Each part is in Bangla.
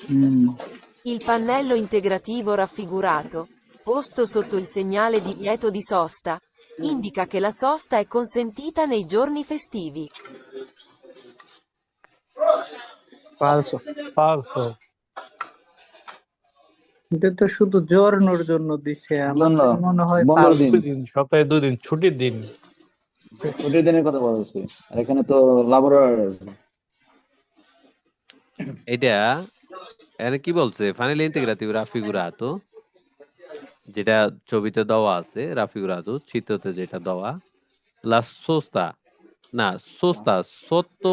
Mm. Il pannello integrativo raffigurato, posto sotto il segnale divieto di sosta, indica che la sosta è consentita nei giorni festivi. Falso। falso। এটা তো শুধু জোরানোর জন্য দিছে, আমার জন্য কাছে মনে হয় বন্ধের ফালতু। দিন, 2 দিন, সপ্তাহে 2 দিন ছুটির দিন। ছুটির দিনের কথা বলা হচ্ছে। আর এখানে তো লাবোরার। এটা এখানে কি বলছে, ফাইনালি ইন্টিগ্রাতিভ রাফিগুরাতো, যেটা ছবিতে দেওয়া আছে, রাফিগুরাতো চিত্রতে যেটা দেওয়া, লা সোস্তা, না সোস্তা সত্য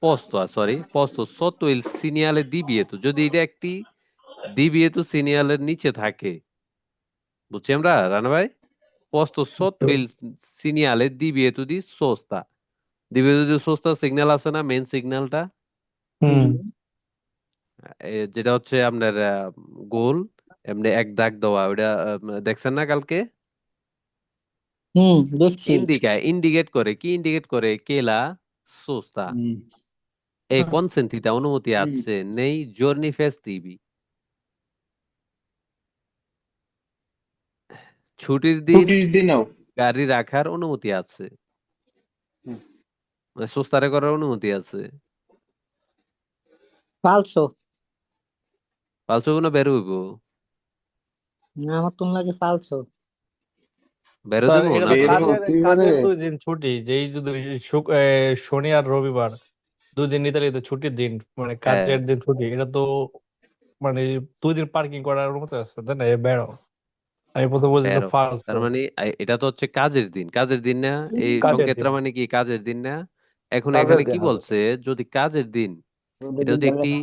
posto, sorry posto sotto il segnale divieto, যদি এটা একটি divieto সিনিয়ালের নিচে থাকে, বুঝছি আমরা রানা ভাই? posto sotto il segnale divieto di sosta, divieto di sosta signal আছে না, মেইন সিগন্যালটা, হুম। যেটা হচ্ছে আপনার গোল এমনি এক দাগ দেওয়া, ওটা দেখছেন না কালকে? দেখছি। ইন্ডিকেট করে, কি ইন্ডিকেট করে? কেলা সোস্তা, এই কনসেন্টিতে অনুমতি আছে নেই giorni festivi, ছুটির দিন ছুটির দিনেও। গাড়ি রাখার অনুমতি আছে, মানে সোস্তারে করার অনুমতি আছে। ফালসো। পালছো কোনো বের হইব, আমার তো লাগে ফালসো। বেরো স্যার দেবো এটা না তো বের ফালছো? হতেই পারে। কাজের 2 দিন ছুটি, যেই যদি শনি আর রবিবার 2 দিন নির্ধারিত ছুটির দিন, মানে হ্যাঁ, কাজের দিন ছুটি, এটা তো মানে 2 দিন পার্কিং করার অনুমতি আছে, তাই না? এ বেরো, আমি প্রথম বলছিলাম বেরো, ফালসো। তার মানে এটা তো হচ্ছে কাজের দিন, কাজের দিন না? এই কাজের সংকেতটা দিন, মানে কি কাজের দিন না? এখন কাজের এখানে কি দিন হবে। বলছে, যদি কাজের দিন, ছুটির এটা দিন যদি তাহলে একটি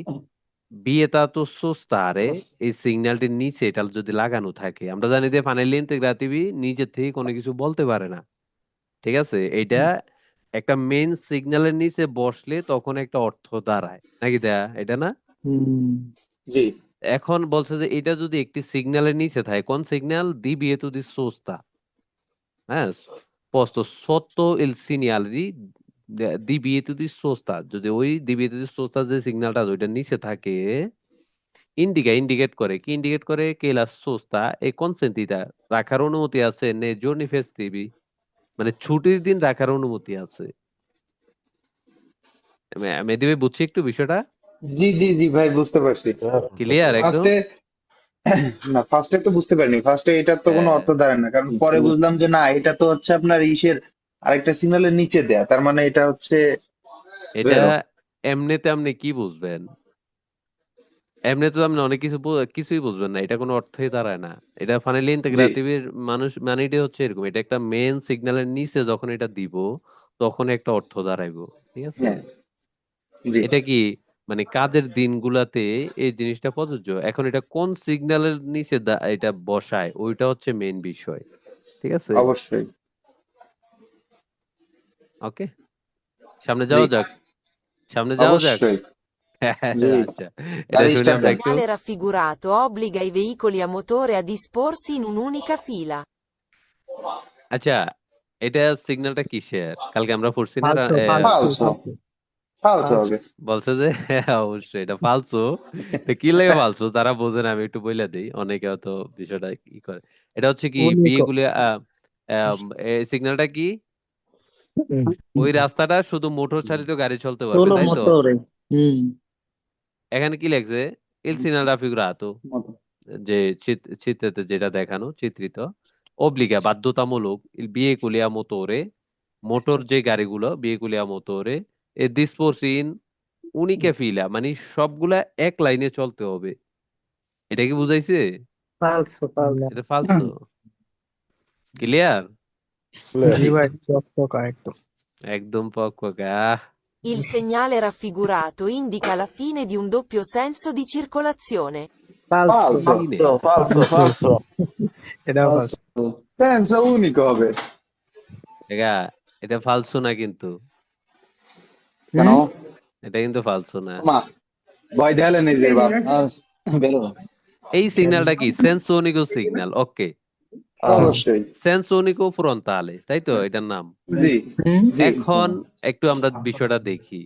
বিয়েতাতো সোস্তারে, এই সিগন্যালটির নিচে এটা যদি লাগানো থাকে, আমরা জানি যে ফাইনালি ইন্টিগ্রাতিভি নিজে থেকে কোনো কিছু বলতে পারে না, ঠিক আছে? এটা একটা মেইন সিগন্যালের নিচে বসলে তখন একটা অর্থ দাঁড়ায় নাকি, দেয়া এটা না? জি। এখন বলছে যে এটা যদি একটি সিগন্যালের নিচে থাকে, কোন সিগন্যাল? দি বিয়েতো দি সোস্তা, হ্যাঁ, posto sotto il segnale di বিয়েতো দি সোস্তা, যদি ওই দি বিয়েতো দি সোস্তা যে সিগন্যালটা ওইটার নিচে থাকে, ইন্ডিকেট করে, কি ইন্ডিকেট করে? কে লা সোস্তা এই কনসেন্টিটা রাখার অনুমতি আছে নে giorni festivi, মানে ছুটির দিন রাখার অনুমতি আছে। মেহেদী ভাই বুঝছি একটু বিষয়টা, জি জি জি ভাই, বুঝতে পারছি। ক্লিয়ার একদম? ফার্স্টে না, ফার্স্টে তো বুঝতে পারিনি। ফার্স্টে এটার তো কোনো হ্যাঁ, অর্থ দাঁড়ায় না, কারণ পরে বুঝলাম যে না, এটা তো হচ্ছে আপনার ইসের আরেকটা সিগন্যালের নিচে দেয়া, তার মানে এটা হচ্ছে এটা বেরো। এমনিতে আপনি কি বুঝবেন? এমনিতে তো আপনি অনেক কিছু কিছুই বুঝবেন না, এটা কোনো অর্থই দাঁড়ায় না। এটা ফাইনালি জি। ইন্টিগ্রাটিভের মানুষ মানে এটা হচ্ছে এরকম, এটা একটা মেইন সিগন্যালের নিচে যখন এটা দিব তখন একটা অর্থ দাঁড়াইবো, ঠিক আছে? হ্যাঁ। জি। এটা কি মানে কাজের দিনগুলাতে এই জিনিসটা প্রযোজ্য। এখন এটা কোন সিগন্যালের নিচে এটা বসায় ওইটা হচ্ছে মেইন বিষয়, ঠিক আছে? অবশ্যই। ওকে, সামনে জি। যাওয়া যাক, সামনে যাওয়া যাক। অবশ্যই। জি। আচ্ছা, এটা গাড়ি শুনে স্টার্ট আমরা Il দেন। একটু, segnale raffigurato obbliga i veicoli a motore a disporsi in un'unica fila. আচ্ছা এটা সিগন্যালটা কিসের? কালকে আমরা পড়ছি না ফালসো, ফালসো, ফালসো। ফালসো, ফালসো ফালসো। হবে। বলছে যে অবশ্যই এটা ফালসো। তো কি লাগে ফালসো, যারা বোঝে না আমি একটু বইলা দিই, অনেকে হয়তো বিষয়টা কি করে। এটা হচ্ছে কি উনিকো। বিয়েগুলি সিগন্যালটা কি, ওই রাস্তাটা শুধু মোটর চালিত গাড়ি চলতে পারবে, তোলো তাই তো? মোটরে। হুম। এখানে কি লেখছে? ইল সিনাল রাফিগুরাতো, যে চিত্রতে যেটা দেখানো চিত্রিত, অব্লিগা বাধ্যতামূলক, ইল বিয়েকুলিয়া মোটরে, মোটর যে গাড়িগুলো বিয়েকুলিয়া মোটরে, এ দিসপোর্সি ইন উনিকে ফিলা, মানে সবগুলা এক লাইনে চলতে হবে। এটা কি বুঝাইছে? ফালসো ফালসো। এটা ফালসো, ক্লিয়ার? জি ভাই, চকচকা একদম। একদম পক্কা। Il segnale raffigurato indica la fine di un doppio senso di circolazione. ফালসো। ফালসো। ফিনে, ফালসো ফালসো এটা ফালসো। ফালসো। সেন্স উনিকো হবে। দেখা, এটা ফালসো না কিন্তু, কেন? এটা কিন্তু ফালসো না। মা ভয় দেখালেন এই যে বাপ। বেরো। এই সিগন্যালটা কি? সেন্সোনিকো সিগন্যাল, ওকে, অবশ্যই। সেন্সোনিকো ফ্রন্টালে, তাই তো এটার নাম। জি। হুম। জি। এখন একটু আমরা বিষয়টা দেখি,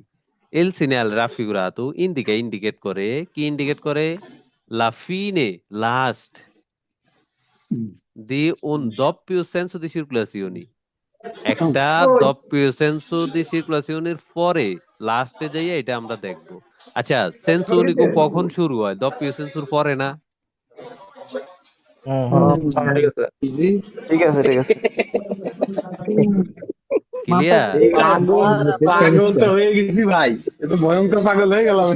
il segnale raffigurato indica indicate করে কি ইন্ডিকেট করে la fine last di un doppio senso di circolazione একটা doppio senso di circolazione পরে লাস্টে যাইয়া এটা আমরা দেখব আচ্ছা সেন্সো উনিকো কখন শুরু হয় doppio senso পরে না ঠিক আছে জি ঠিক আছে ঠিক আছে ক্লিয়ার পাগল তো হয়ে গেছি ভাই এটা ভয়ঙ্কর পাগল হয়ে গেলাম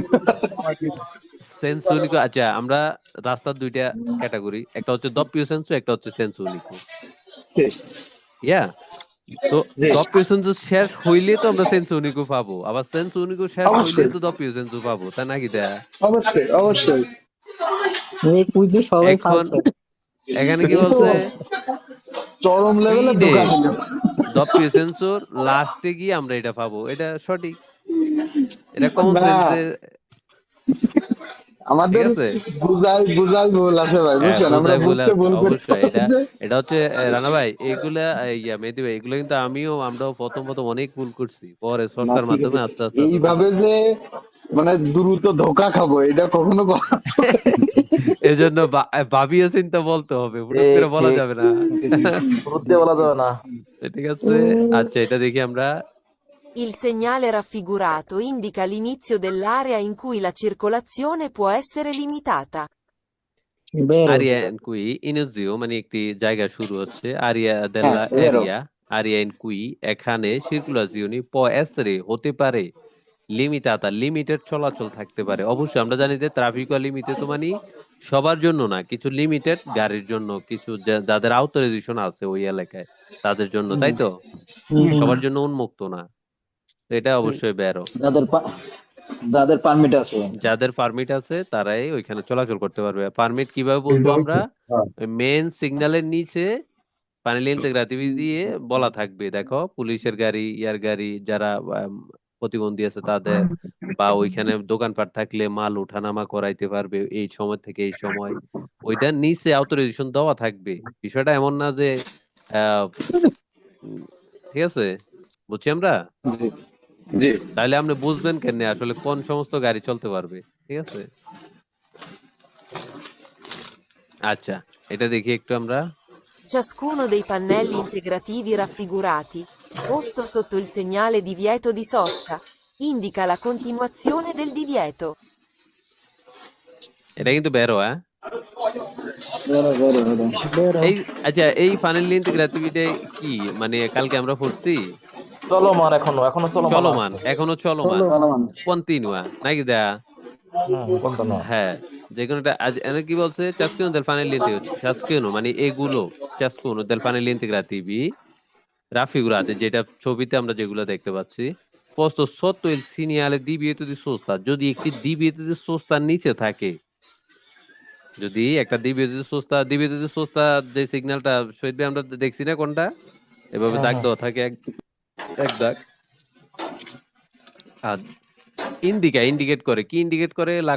সেন্সো উনিকো আচ্ছা আমরা রাস্তার দুইটা ক্যাটাগরি একটা হচ্ছে doppio senso একটা হচ্ছে senso unico ইয়া তো জি। doppio senso শেষ হইলে তো আমরা senso unico পাবো আবার senso unico শেষ হইলে অবশ্যই। তো doppio senso পাবো তা নাকি দেয়া অবশ্যই অবশ্যই এই কুইজে সবাই এখন ফালতু এখানে কি বলছে চরম লেভেলে Fine, ধোকা দিল doppio senso লাস্টে গিয়ে আমরা এটা পাবো এটা সঠিক এটা কমন না। সেন্সে আমাদের ঠিক আছে? বুঝাই ভুল আছে ভাই বুঝছেন আমরা বোঝাই বলে বুঝতে ভুল করি অবশ্যই এটা হচ্ছে রানা ভাই এইগুলা মেহেদী ভাই এগুলো কিন্তু আমরাও প্রথম অনেক ভুল করছি পরে না, চর্চার ঠিক মাধ্যমে আছে। আস্তে আস্তে এইভাবে যে মানে দ্রুত ধোকা খাবো এটা কখনো এই জন্য ভাবিয়ে চিন্তা বলতে হবে হুট করে বলা যাবে না বুঝতে বলা যাবে না ঠিক আছে আচ্ছা এটা দেখি আমরা Il segnale raffigurato indica l'inizio dell'area in cui la circolazione può essere limitata. বেরো আরিয়া এন কুই ইনজিও মানে একটি জায়গা শুরু হচ্ছে আরিয়া দেলা হ্যাঁ, এরো। আরিয়া এন কুই এখানে সার্কুলাজিওনি প এসরে হতে পারে লিমিটাতা লিমিটেড চলাচল থাকতে পারে অবশ্যই আমরা জানি যে ট্রাফিক লিমিটেড মানে সবার জন্য না কিছু লিমিটেড গাড়ির জন্য কিছু যাদের অথরাইজেশন আছে ওই এলাকায় তাদের জন্য তাই তো সবার জন্য উন্মুক্ত না তো এটা অবশ্যই বেরো যাদের পারমিট আছে যাদের পারমিট আছে তারাই ওইখানে চলাচল করতে পারবে পারমিট কিভাবে বলবো আমরা মেন সিগন্যালের নিচে ফাইনালি ইন্টিগ্রেটিভ দিয়ে বলা থাকবে দেখো পুলিশের গাড়ি ইয়ার গাড়ি যারা প্রতিবন্ধী আছে তাদের বা ওইখানে দোকানপাট থাকলে মাল উঠানামা করাইতে পারবে এই সময় থেকে এই সময় ওইটা নিচে অথরাইজেশন দেওয়া থাকবে বিষয়টা এমন না যে ঠিক আছে বুঝছি আমরা জি জি তাহলে আপনি বুঝবেন কেন আসলে কোন সমস্ত গাড়ি চলতে পারবে ঠিক আছে আচ্ছা এটা দেখি একটু আমরা Ciascuno dei pannelli integrativi raffigurati, posto sotto il segnale divieto di sosta, indica la continuazione del divieto. এটা কিন্তু বেরো হ্যাঁ বেরো এই আচ্ছা এই ফাইনাল ইন্টিগ্রেটিভিটি কি মানে কালকে আমরা পড়ছি চলমান এখনো চলমান এখনো চলমান চলমান কন্টিনিউয়া নাকি দা কোনটা না হ্যাঁ যে কোনটা আজ এনে কি বলছে ciascuno del panel ciascuno মানে এগুলো ciascuno del panel integrativi raffigurate যেটা ছবিতে আমরা যেগুলো দেখতে পাচ্ছি posto sotto il segnale divieto di sosta যদি একটি divieto di sosta নিচে থাকে যদি একটা divieto di sosta যে সিগন্যালটা শহীদ ভাই আমরা দেখছি না কোনটা এভাবে দাগ দেওয়া থাকে এক দাগ আর ইন্ডিকেট করে কি ইন্ডিকেট করে la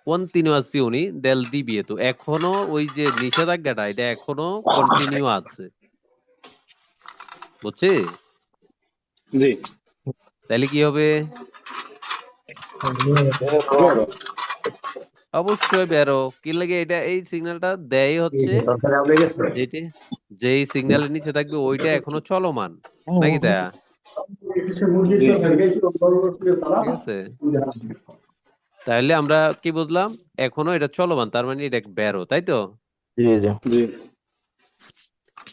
continuazione del divieto এখনো ওই যে নিষেধাজ্ঞাটা এটা এখনো কন্টিনিউ আছে বুঝছি জি তাহলে কি হবে অবশ্যই বেরো কি লাগে এটা এই সিগন্যালটা দেয় হচ্ছে যেটি যেই সিগন্যালের নিচে থাকবে ওইটা এখনো চলমান নাকি তা ঠিক আছে তাহলে আমরা কি বুঝলাম এখনো এটা চলমান তার মানে এটা বেরো তাই তো জি জি জি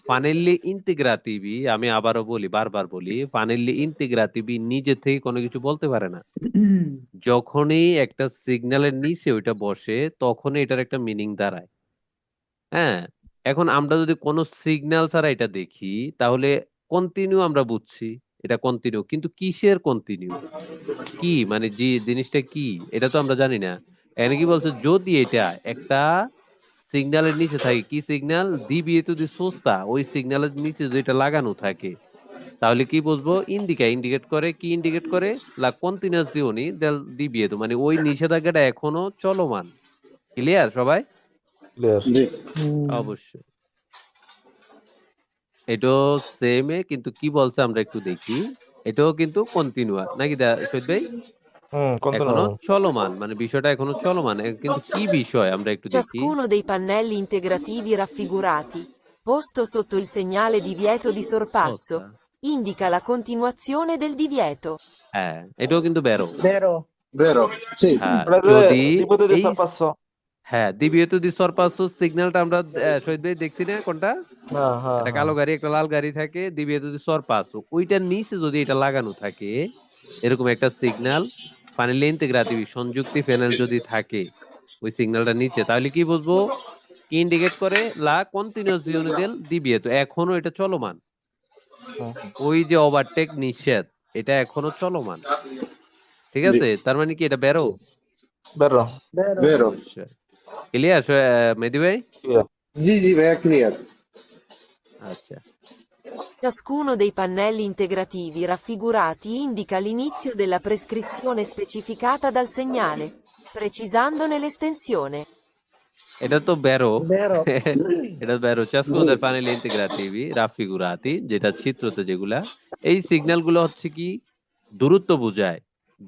ফাইনালি ইন্টিগ্রেটিভি আমি আবারও বলি বারবার বলি ফাইনালি ইন্টিগ্রেটিভি নিজে থেকে কোনো কিছু বলতে পারে না যখনই একটা সিগন্যালের নিচে ওইটা বসে তখনই এটার একটা মিনিং দাঁড়ায় হ্যাঁ এখন আমরা যদি কোনো সিগন্যাল ছাড়া এটা দেখি তাহলে কন্টিনিউ আমরা বুঝছি এটা কন্টিনিউ কিন্তু কিসের কন্টিনিউ কি মানে যে জিনিসটা কি এটা তো আমরা জানি না এখানে কি বলছে যদি এটা একটা সিগন্যালের নিচে থাকে কি সিগন্যাল divieto di sosta ওই সিগন্যালের নিচে যেটা লাগানো থাকে তাহলে কি বুঝবো ইন্ডিকেট করে কি ইন্ডিকেট করে la continuazione del divieto মানে ওই নিষেধাজ্ঞাটা এখনো চলমান ক্লিয়ার সবাই ক্লিয়ার জি অবশ্যই এটা সেমে কিন্তু কি বলছে আমরা একটু দেখি এটাও কিন্তু কন্টিনিউয়া নাকি শহীদ ভাই? এখনো কন্টিনিউ। চলমান, মানে বিষয়টা এখনো চলমান। কিন্তু কি বিষয় আমরা একটু দেখি। Ciascuno dei pannelli integrativi raffigurati, posto sotto il segnale divieto di sorpasso, আচ্ছা, indica la continuazione del divieto. হ্যাঁ এটাও কিন্তু বেরো। Vero. বেরো ঠিক। হ্যাঁ এটা যে যদি দ্বিপদে যে এই সারপাচ্ছ। হ্যাঁ দ্বিতীয়ত দি সরপাসো সিগন্যালটা আমরা শহীদ ভাই দেখছি না কোনটা? হ্যাঁ হ্যাঁ একটা হ্যাঁ। কালো গাড়ি একটা লাল গাড়ি থাকে, দ্বিতীয়ত দি সরপাসো ওইটার নিচে যদি এটা লাগানো থাকে, এরকম একটা সিগন্যাল ফাইনালি ইন্টিগ্রাটিভ সংযুক্তি প্যানেল যদি থাকে ওই সিগন্যালটা নিচে, তাহলে কি বুঝবো? কি ইন্ডিকেট করে? লা কন্টিনিউয়াসিone del divieto, এখনো এটা চলমান। হুম, ওই যে ওভারটেক নিষেধ, এটা এখনো চলমান। ঠিক জি আছে, তার মানে কি এটা বেরো? জি বেরো। Vero. বেরো। অবশ্যই। ক্লিয়ার মেহেদী ভাই? জি জি ভাইয়া ক্লিয়ার। আচ্ছা, Ciascuno dei pannelli integrativi raffigurati indica l'inizio della prescrizione specificata dal segnale, precisandone l'estensione. এটা তো বেরো। Vero. এটা বেরো ciascuno জি dei pannelli integrativi raffigurati, যেটা চিত্রতে যেগুলা, এই সিগন্যাল গুলো হচ্ছে কি দূরত্ব বোঝায়।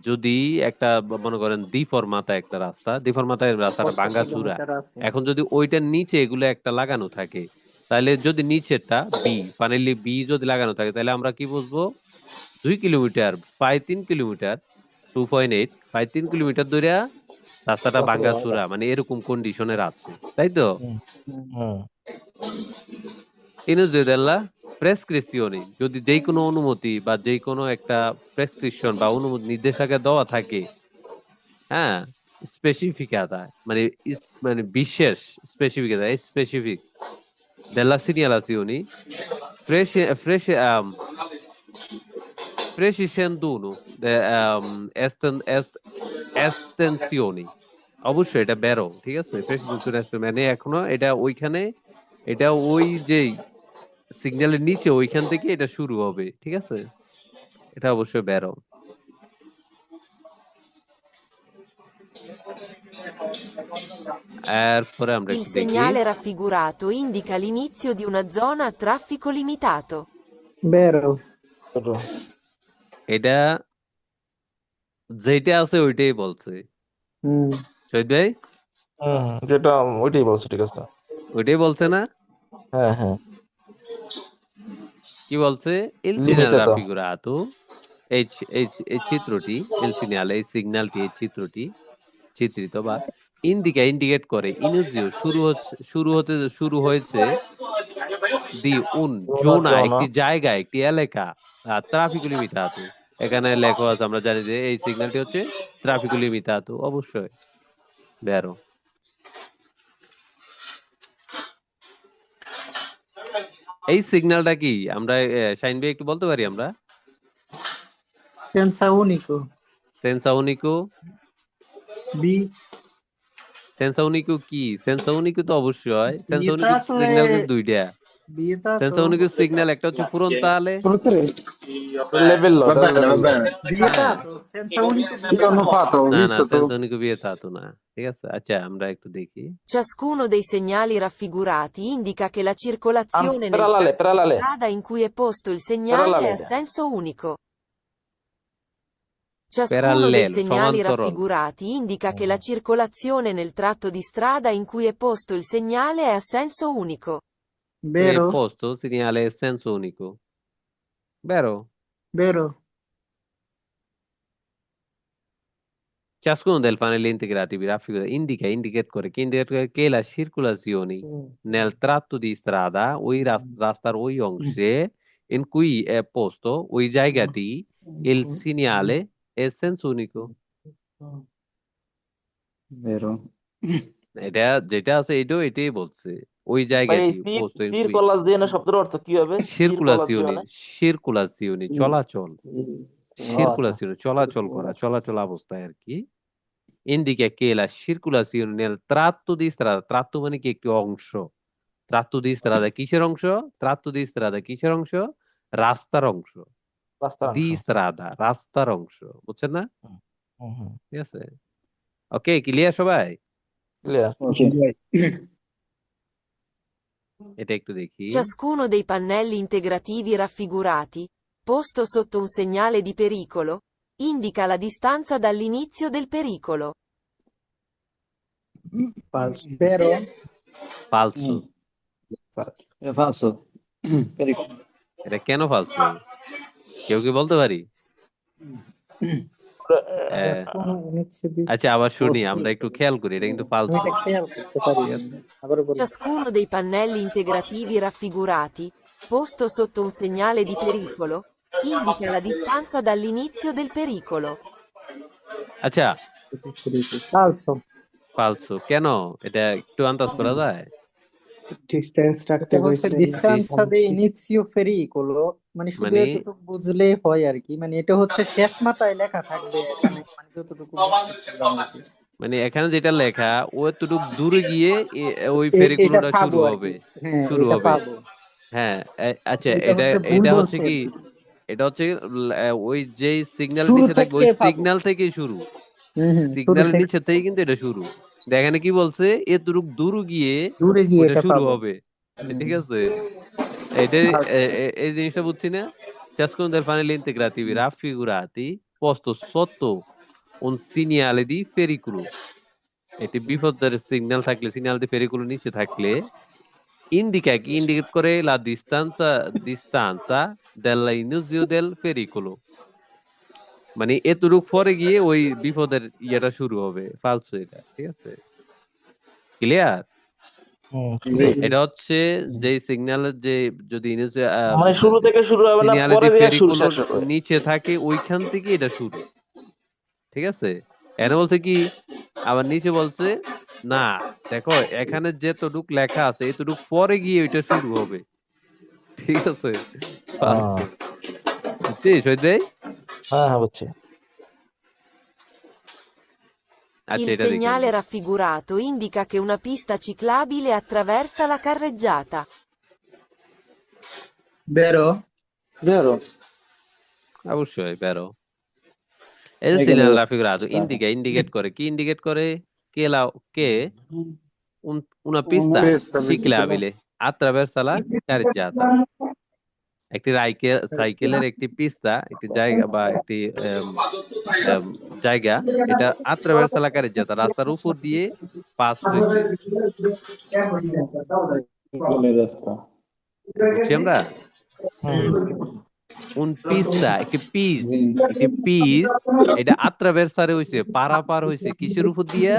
যদি একটা মনে করেন দ্বিফরমাতা একটা রাস্তা, দ্বিফরমাতায় রাস্তাটা Posto ভাঙা চূড়া, kilometer আছে। এখন যদি ওইটার নিচে এগুলো একটা লাগানো থাকে, তাহলে যদি নিচেরটা বি ফাইনালি বি যদি লাগানো থাকে, তাহলে আমরা কি বুঝবো? 2 কিলোমিটার, প্রায় 3 কিলোমিটার, 2.8, প্রায় 3 কিলোমিটার ধরে রাস্তাটা ভাঙা চূড়া, মানে এরকম কন্ডিশনের আছে, তাই তো? হুম হুম। হুম। ইনুজেদেল্লা প্রেসক্রিপশনে যদি যে কোনো অনুমতি বা যে কোনো একটা প্রেসক্রিপশন বা অনুমতি নির্দেশাজ্ঞা দেওয়া থাকে, হ্যাঁ, স্পেসিফিকাতা মানে মানে বিশেষ স্পেসিফিকাতা specific della segnalazione prescindono estensioni, অবশ্যই এটা বেরো, ঠিক আছে? প্রেসিডেন্সিয়াল মানে এখনো এটা ওইখানে, এটা ওই যে সিগন্যালের নিচে ওইখান থেকে এটা শুরু হবে, ঠিক আছে? এটা অবশ্যই বেরো। এরপরে আমরা Il একটু দেখি। segnale raffigurato indica l'inizio di una zona a traffico limitato. Vero. বেরো। এটা যেটা আছে ওইটাই বলছে হুম। শহীদ ভাই, যেটা ওইটাই বলছো, ঠিক আছে। ওইটাই বলছে না? হ্যাঁ হ্যাঁ। কি বলছে? il segnale limited. raffigurato, এই চিত্রটি, il segnale এই সিগন্যালটি, এই চিত্রটি চিত্রিত বা ইন্ডিকেট করে ইনুজিও শুরু হয়েছে দি উন জোনা জোনা জোনা। একটি জায়গা, একটি এলাকা, ট্রাফিক লিমিটাতো। এখানে লেখা আছে, আমরা জানি যে এই সিগন্যালটি হচ্ছে ট্রাফিক লিমিটাতো, অবশ্যই বেরো। এই সিগন্যালটা কি আমরা শাইন ভাই একটু বলতে পারি আমরা? Senza unico. সেন্সা উনিকো, B. সেন্সা উনিকো কি? সেন্সা উনিকো তো অবশ্যই হয়। সেন্সা উনিকো Vietato সিগন্যাল è কিন্তু দুইটা। সেন্সা vietato. উনিকো সিগন্যাল একটা হচ্ছে frontale, level va bene va bene Vietato. Senza unico sì l'hanno vietato. fatto ho না visto tu সেন্সা উনিকো vietato না। ঠিক আছে, আচ্ছা আমরা একটু দেখি। Ciascuno dei segnali raffigurati indica che la circolazione nel প্যারালালে tratto di প্যারালালে strada in cui è posto il segnale è প্যারালালে a এটা। senso unico. Ciascuno dei parallel segnali সমান্তরাল। raffigurati indica che la circolazione nel tratto di strada in cui è posto il segnale è a senso unico. Vero. posto segnale senso unico, vero? Vero. Ciascuno del pannelli integrativi raffigura indicate করে কি indicate করে che la circolazione nel tratto di strada ওই রাস্তার ওই অংশে in cui è posto ওই জায়গাটি il segnale è senso unico। vero এটা যেটা আছে এটাই বলছে, ওই ভাই এই জায়গাটি তীর posto in তীর cui কলাজিয়ানের শব্দের অর্থ কি হবে? তীর circolazione কলাজিয়ানে। circolazione চলাচল, ও আচ্ছা। circolazione চলাচল করা, চলাচল অবস্থায় আর কি। indica che la circolazione nel tratto di strada, tratto মানে কি একটি অংশ, tratto di strada কিসের অংশ? tratto di strada কিসের অংশ? রাস্তার অংশ। রাস্তার di অংশ। strada রাস্তার অংশ, বুঝছেন না? হুম হুম হুম। ঠিক আছে, ওকে ক্লিয়ার সবাই? ক্লিয়ার। ok এটা একটু দেখি। Ciascuno dei pannelli integrativi raffigurati, posto sotto un segnale di pericolo, indica la distanza dall'inizio del pericolo. falso, vero, falso। falso, এটা falso pericolo এটা কেন ফালতু? কেউ কি বলতে পারি? হ্যাঁ, কোনো inizio di- আচ্ছা আবার শুনি, আমরা একটু খেয়াল করি, এটা কিন্তু আমি ফালতু। এটা খেয়াল করতে পারি ঠিক আছে। আবার বলি Ciascuno dei pannelli integrativi raffigurati, posto sotto un segnale di pericolo, indica la distanza dall'inizio del pericolo. আচ্ছা falso, ফালতু কেন? এটা একটু আন্দাজ করা যায়? ডিস্টেন্স রাখতে এটা হচ্ছে কইছে distanza de inizio pericolo, মানে শুধু মানে এতটুকু বুঝলেই হয় আর কি, মানে এটা হচ্ছে শেষ মাথায় লেখা থাকবে এখানে, মানে যতটুকু বুঝতেছিলাম আর কি। মানে এখানে যেটা লেখা ও এতটুকু দূরে গিয়ে ওই এটা ফেরিকুলোটা পাবো শুরু আর হবে। কি, হ্যাঁ শুরু এটা হবে। পাবো, হ্যাঁ আচ্ছা এটা এটা হচ্ছে ভুল এটা হচ্ছে বলছে আর কি, কি। এটা হচ্ছে ওই যেই সিগন্যাল শুরু নিচে থাকবে ওই থেকে পাবো, সিগন্যাল থেকেই শুরু। শুরু সিগন্যালের থেকে নিচে থেকেই কিন্তু এটা শুরু। দেখেন কি বলছে, এতটুক দূর গিয়ে দূরে গিয়ে ওইটা এটা শুরু পাবো। হবে। ঠিক আছে, এটা এই জিনিসটা বুঝছি না। Ciascuno dei pannelli integrativi raffigurati posto sotto un segnale di pericolo, এটি বিপদের সিগন্যাল থাকলে, সিগন্যাল দি pericolo নিচে থাকলে, indica কি ইন্ডিকেট করে la distanza dell'inizio del pericolo, মানে এতটুক পরে গিয়ে ওই বিপদের ইয়েটা শুরু হবে। ফালসো এটা। ঠিক আছে, ক্লিয়ার? এটা হচ্ছে যে সিগন্যালের যে যদি মানে শুরু থেকে শুরু হবে না, সিগন্যালে পরে দি দিয়ে শুরু ফেরিকুলার শেষ হবে। নিচে থাকে ওইখান থেকে এটা শুরু। ঠিক আছে, এখানে বলছে কি, আবার নিচে বলছে না, দেখো এখানে যেতটুক লেখা আছে এতটুক পরে গিয়ে ওইটা শুরু হবে। ঠিক আছে, ফালসো। বুঝছিস ওই দেই? হ্যাঁ বুঝছি। আচ্ছা Il এটা দেখি segnale আমরা। raffigurato indica che una pista ciclabile attraversa la carreggiata. vero, বেরো অবশ্যই বেরো। El এখানে segnale বলছে। raffigurato indica, ইন্ডিকেট করে কি, ইন্ডিকেট করে che una pista ciclabile attraversa la carreggiata, একটি সাইকেলের একটি পিস্তা, একটি জায়গা বা একটি জায়গা, এটা attraversa la carreggiata, রাস্তার উপর দিয়ে পাস হয়েছে। কোনের রাস্তা বুঝছি আমরা? un pista, একটি পিস, এটা attraversare হইছে, পারাপার হইছে কিসের উপর দিয়া?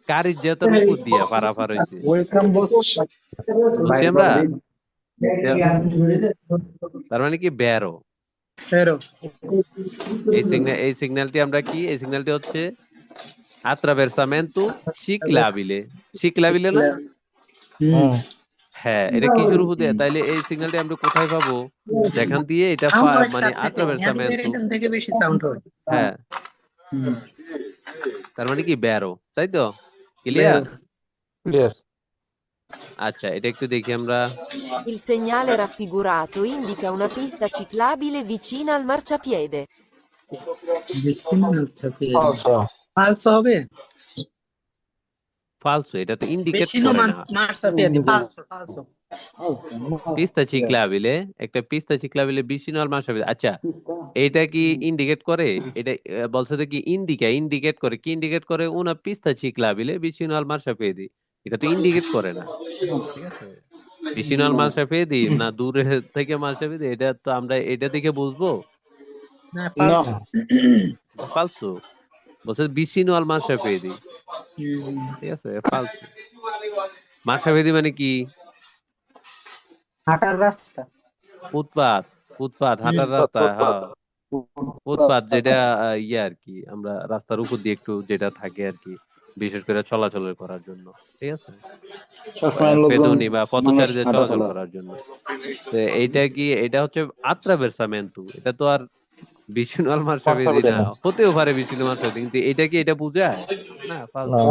carreggiataর উপর দিয়া পারাপার হইছে। বুঝছি আমরা? তার মানে কি বেরো। vero, এই সিগন্যালটি আমরা কি, এই সিগন্যালটি হচ্ছে attraversamento ciclabile। ciclabile না? হ্যাঁ, এটা কিসের উপর দিয়ে? তাইলে এই সিগন্যালটি আমরা কোথায় পাবো? যেখান দিয়ে এটা মানে attraversamento, এখান থেকে বেশি সাউন্ড হয়, হ্যাঁ, তার মানে কি বেরো, তাই তো? ক্লিয়ার? ক্লিয়ার। আচ্ছা এটা একটু দেখি আমরা। Il segnale raffigurato indica una pista ciclabile vicina al marciapiede. falso হবে, ফালসো, এটা তো ইন্ডিকেট vicino করে না। marciapiede, falso, falso, পিস্তা চিকলাবিলে, একটা পিস্তা চিকলাবিলে vicino al marciapiede। আচ্ছা এটা কি ইন্ডিকেট করে? এটা বলছে তো কি ইন্ডিকেট করে, কি ইন্ডিকেট করে? una pista ciclabile vicino al marciapiede, এটা তো ইন্ডিকেট করে না। ঠিক আছে, vicino al marciapiede না দূরে থেকে marciapiede, এটা তো আমরা এটা দেখে বুঝবো? না falso, ফালসো, বলছে vicino al marciapiede। ঠিক আছে, ফালসো। marciapiede মানে কি? হাঁটার রাস্তা, ফুটপাত হাঁটার রাস্তা। হ্যাঁ, ফুটপাত যেটা ইয়ে আর কি, আমরা রাস্তার উপর দিয়ে একটু যেটা থাকে আর কি, বিশেষ করে চলাচলের করার জন্য। ঠিক আছে, সবসময় লোকজন পেদুনি বা মানুষ পথচারীদের চলাচল হাঁটাচলা করার জন্য। তো এইটা কি, এটা হচ্ছে attraversamento, এটা তো আর vicino al marciapiede না। হতেও পারে vicino al marciapiede, কিন্তু এটা কি এটা বোঝায় না? ফালতু।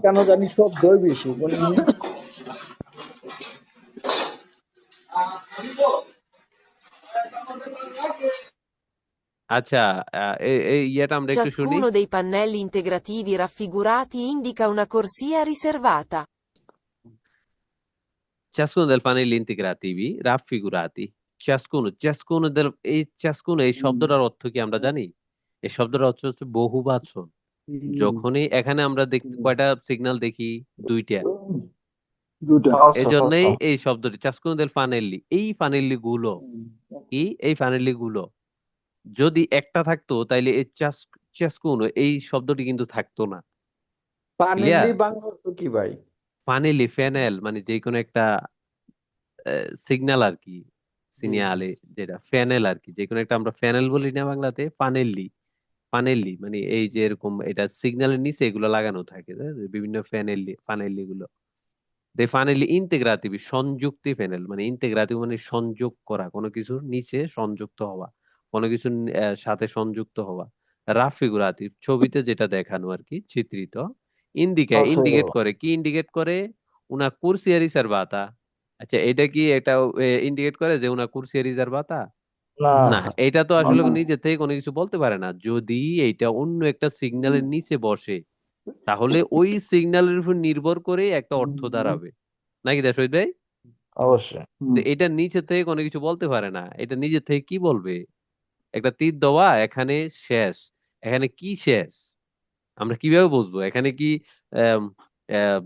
কেন জানি সব দই বেশি আচ্ছা এই ইয়েটা আমরা একটু শুনি। Ciascuno dei pannelli integrativi raffigurati indica una corsia riservata. Ciascuno dei pannelli integrativi raffigurati, ciascuno ciascuno এই ciascuno এই শব্দটার অর্থ কি আমরা জানি? এই শব্দটার অর্থ হচ্ছে বহুবচন। যখনই এখানে আমরা কয়টা সিগন্যাল দেখি? দুইটা। দুটো। এই জন্যই এই শব্দটি ciascuno del fanelli, এই ফানেল্লি গুলো কি? এই ফানেল্লি গুলো যদি একটা থাকতো তাইলে এই ciascuno এই শব্দটি কিন্তু থাকতো না। পানেলি ক্লিয়ার? বাংলা অর্থ কি ভাই? ফানেলি ফ্যানেল মানে যে কোনো একটা সিগন্যাল আর কি, সিনিয়ালে যেটা ফ্যানেল আর কি, যে কোনো একটা আমরা ফ্যানেল বলি না বাংলাতে, ফানেল্লি। ফানেল্লি মানে এই যে এরকম এটা সিগন্যালের নিচে এগুলো লাগানো থাকে, বিভিন্ন ফানেল্লি গুলো। দে ফানেলি ইন্টেগ্রাতিভি, সংযুক্তি প্যানেল মানে ইন্টেগ্রাতিভ মানে সংযোগ করা, কোনো কিছুর নিচে সংযুক্ত হওয়া, কোনো কিছুর সাথে সংযুক্ত হওয়া। রাফিগুরাতিভ ছবিতে যেটা দেখানো আর কি, চিত্রিত। ইন্ডিকেট করে কি? ইন্ডিকেট করে উনা কুরসিয়া রিজার্ভাতা। আচ্ছা, এটা কি এটা ইন্ডিকেট করে যে উনা কুরসিয়া রিজার্ভাতা? না না, এটা তো আসলে নিজে থেকে কোনো কিছু বলতে পারে না। যদি এইটা অন্য একটা সিগন্যালের নিচে বসে তাহলে ওই সিগন্যালের উপর নির্ভর করে একটা অর্থ দাঁড়াবে, নাকি শহীদ ভাই? অবশ্যই। তো এটা নিচে থেকে কোনো কিছু বলতে পারে না, এটা নিজে থেকে কি বলবে? একটা তীর দেওয়া, এখানে শেষ, এখানে কি শেষ? আমরা কিভাবে বুঝবো এখানে কি আম,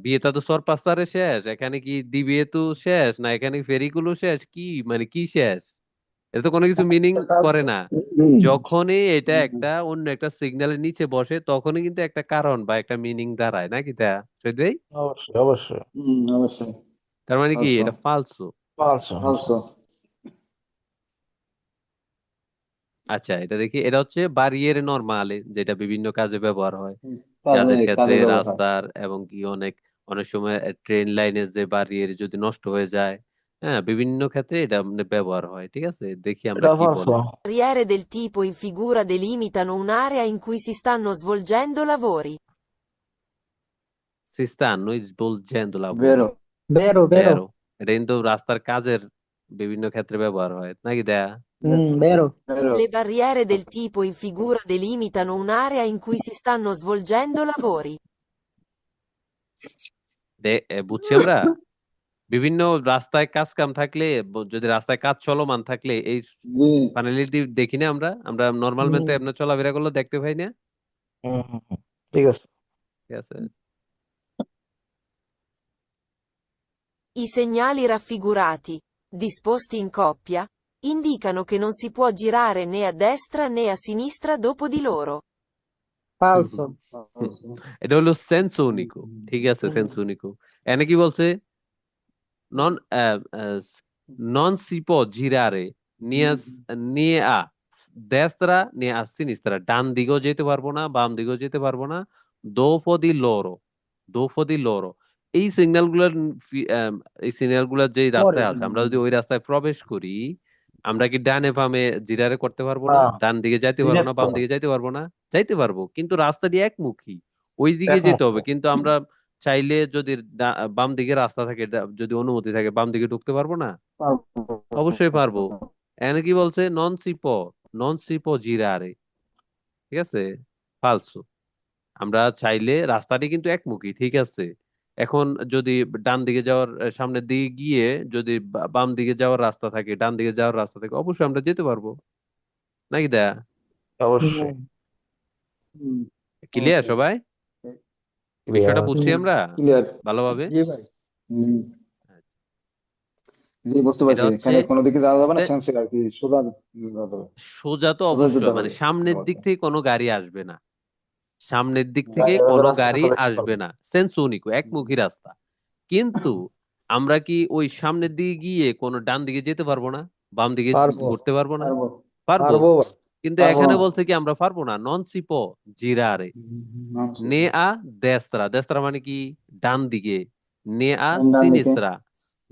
বিয়েটা তো সরপাস্তারে শেষ, এখানে কি দিবিয়ে তো শেষ, না এখানে ফেরিগুলো শেষ, কি মানে কি শেষ? এটা তো কোনো কিছু মিনিং করে না। যখনই এটা একটা অন্য একটা সিগন্যালের নিচে বসে তখনই কিন্তু একটা কারণ বা একটা মিনিং দাঁড়ায়, নাকি তা শহীদ ভাই? অবশ্যই অবশ্যই। অবশ্যই। তার মানে কি Also, এটা ফালসো? পাঁচশো। also. আচ্ছা, এটা দেখি, এটা হচ্ছে বারিয়েরে নরমালে, যেটা বিভিন্ন কাজে ব্যবহার হয়। কাজে কাজের ক্ষেত্রে, কাজে ব্যবহার। রাস্তার, এবং কি অনেক সময় ট্রেন লাইনের যে বারিয়ের যদি নষ্ট হয়ে যায়, হ্যাঁ, বিভিন্ন ক্ষেত্রে এটা ব্যবহার হয়। ঠিক আছে, দেখি আমরা এটা কি পাঁচশো। বলে। Barriere del tipo in figura delimitano un'area in cui si stanno svolgendo lavori. Si stanno svolgendo lavori, বেরো। বেরো বেরো। vero? এটা কিন্তু রাস্তার কাজের বিভিন্ন ক্ষেত্রে ব্যবহার হয়, নাকি দেয়া? বেরো। বেরো। Le barriere del tipo in figura delimitano un'area in cui si stanno svolgendo lavori. বুঝছি আমরা। বিভিন্ন রাস্তায় কাজ কাম থাকলে, যদি রাস্তায় কাজ চলমান থাকলে এই জি। ফাইনালি দেখি না আমরা আমরা নর্মাল ম্যানতে আপনার চলাফেরা করলে দেখতে পাই না? ঠিক আছে। ঠিক আছে। I segnali raffigurati, disposti in coppia, indicano che non si può girare né a destra né a sinistra dopo di loro. ফালসো। এটা হলো সেন্স উনিকো। ঠিক আছে, সেন্স উনিকো। এনে কি বলছে? নন নন সি পো জিরারে নিয়ে আ দেসরা নিয়ে আ সিনিস্ত্রা, ডান দিকেও যেতে পারবো না, বাম দিকেও যেতে পারবো না। দোফো দি লোরো, এই সিগন্যাল গুলার এই সিগন্যাল গুলার যে রাস্তায় আছে, আমরা যদি ওই রাস্তায় প্রবেশ করি, আমরা কি ডানে বামে জিরারে করতে পারবো না? না, ডান দিকে যাইতে পারবো না, বাম দিকে যাইতে পারবো না? যাইতে পারবো, কিন্তু রাস্তাটি একমুখী, ওই দিকে যেতে হবে। কিন্তু আমরা চাইলে যদি বাম দিকে রাস্তা থাকে, যদি অনুমতি থাকে, বাম দিকে ঢুকতে পারবো না? অবশ্যই পারবো। এখানে কি বলছে? নন সিপো জিরারে। ঠিক আছে, ফালসো। আমরা চাইলে রাস্তাটি কিন্তু একমুখী, ঠিক আছে। এখন যদি ডান দিকে যাওয়ার সামনের দিকে গিয়ে যদি বাম দিকে যাওয়ার রাস্তা থাকে, ডান দিকে যাওয়ার রাস্তা থাকে, অবশ্যই আমরা যেতে পারবো, নাকি দেয়া? অবশ্যই। ক্লিয়ার সবাই? বিষয়টা বুঝছি আমরা ক্লিয়ার। ভালোভাবে? জি ভাই। জি, বুঝতে এটা পারছি। হচ্ছে এখানে কোনো দিকে যাওয়া যাবে না, সেন্সের আর কি সোজা যেতে হবে। সোজা তো সোজা অবশ্যই, যেতে মানে হবে। সামনের দিক থেকে কোনো গাড়ি আসবে না, সামনের দিক থেকে গাড়ি এভাবে কোনো রাস্তায় গাড়ি প্রবেশ আসবে করবে। না, সেন্স উনিকো, একমুখী রাস্তা। কিন্তু আমরা কি ওই সামনের দিকে গিয়ে কোনো ডান দিকে যেতে পারবো না, বাম দিকে পারবো ঘুরতে পারবো না? পারবো। পারবো। পারবো ভাই। কিন্তু পারবো এখানে না। বলছে কি আমরা পারবো না। নন সিপো জিরারে নে আ দেস্ত্রা মানে কি? ডান দিকে। নে আ ডান দিকে। সিনিস্ত্রা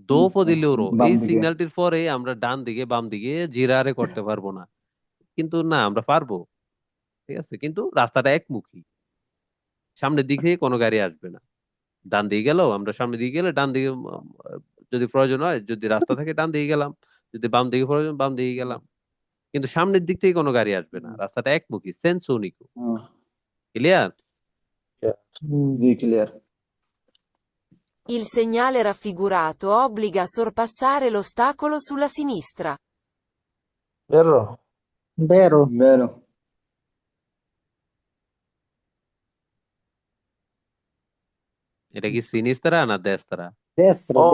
দোফো দি লোরো, বাম এই দিকে। সিগন্যালটির পরে আমরা ডান দিকে বাম দিকে জিরারে করতে পারবো না। কিন্তু না, আমরা পারবো। ঠিক আছে, কিন্তু রাস্তাটা একমুখী, সামনের দিক থেকে কোনো গাড়ি আসবে না। ডান দিকে গেল, আমরা সামনের দিকে গেলে ডান দিকে, যদি প্রয়োজন হয়, যদি রাস্তা থাকে ডান দিকে গেলাম, যদি বাম দিকে প্রয়োজন বাম দিকে গেলাম। কিন্তু সামনের দিক থেকে কোনো গাড়ি আসবে না, রাস্তাটা একমুখী, sense উনিকো। Clear? G, clear. Il segnale raffigurato obbliga a sorpassare l'ostacolo sulla sinistra. বেরো। বেরো। বেরো। এটা কি সিনিস্তারা না দেস্তারা? Destro, ও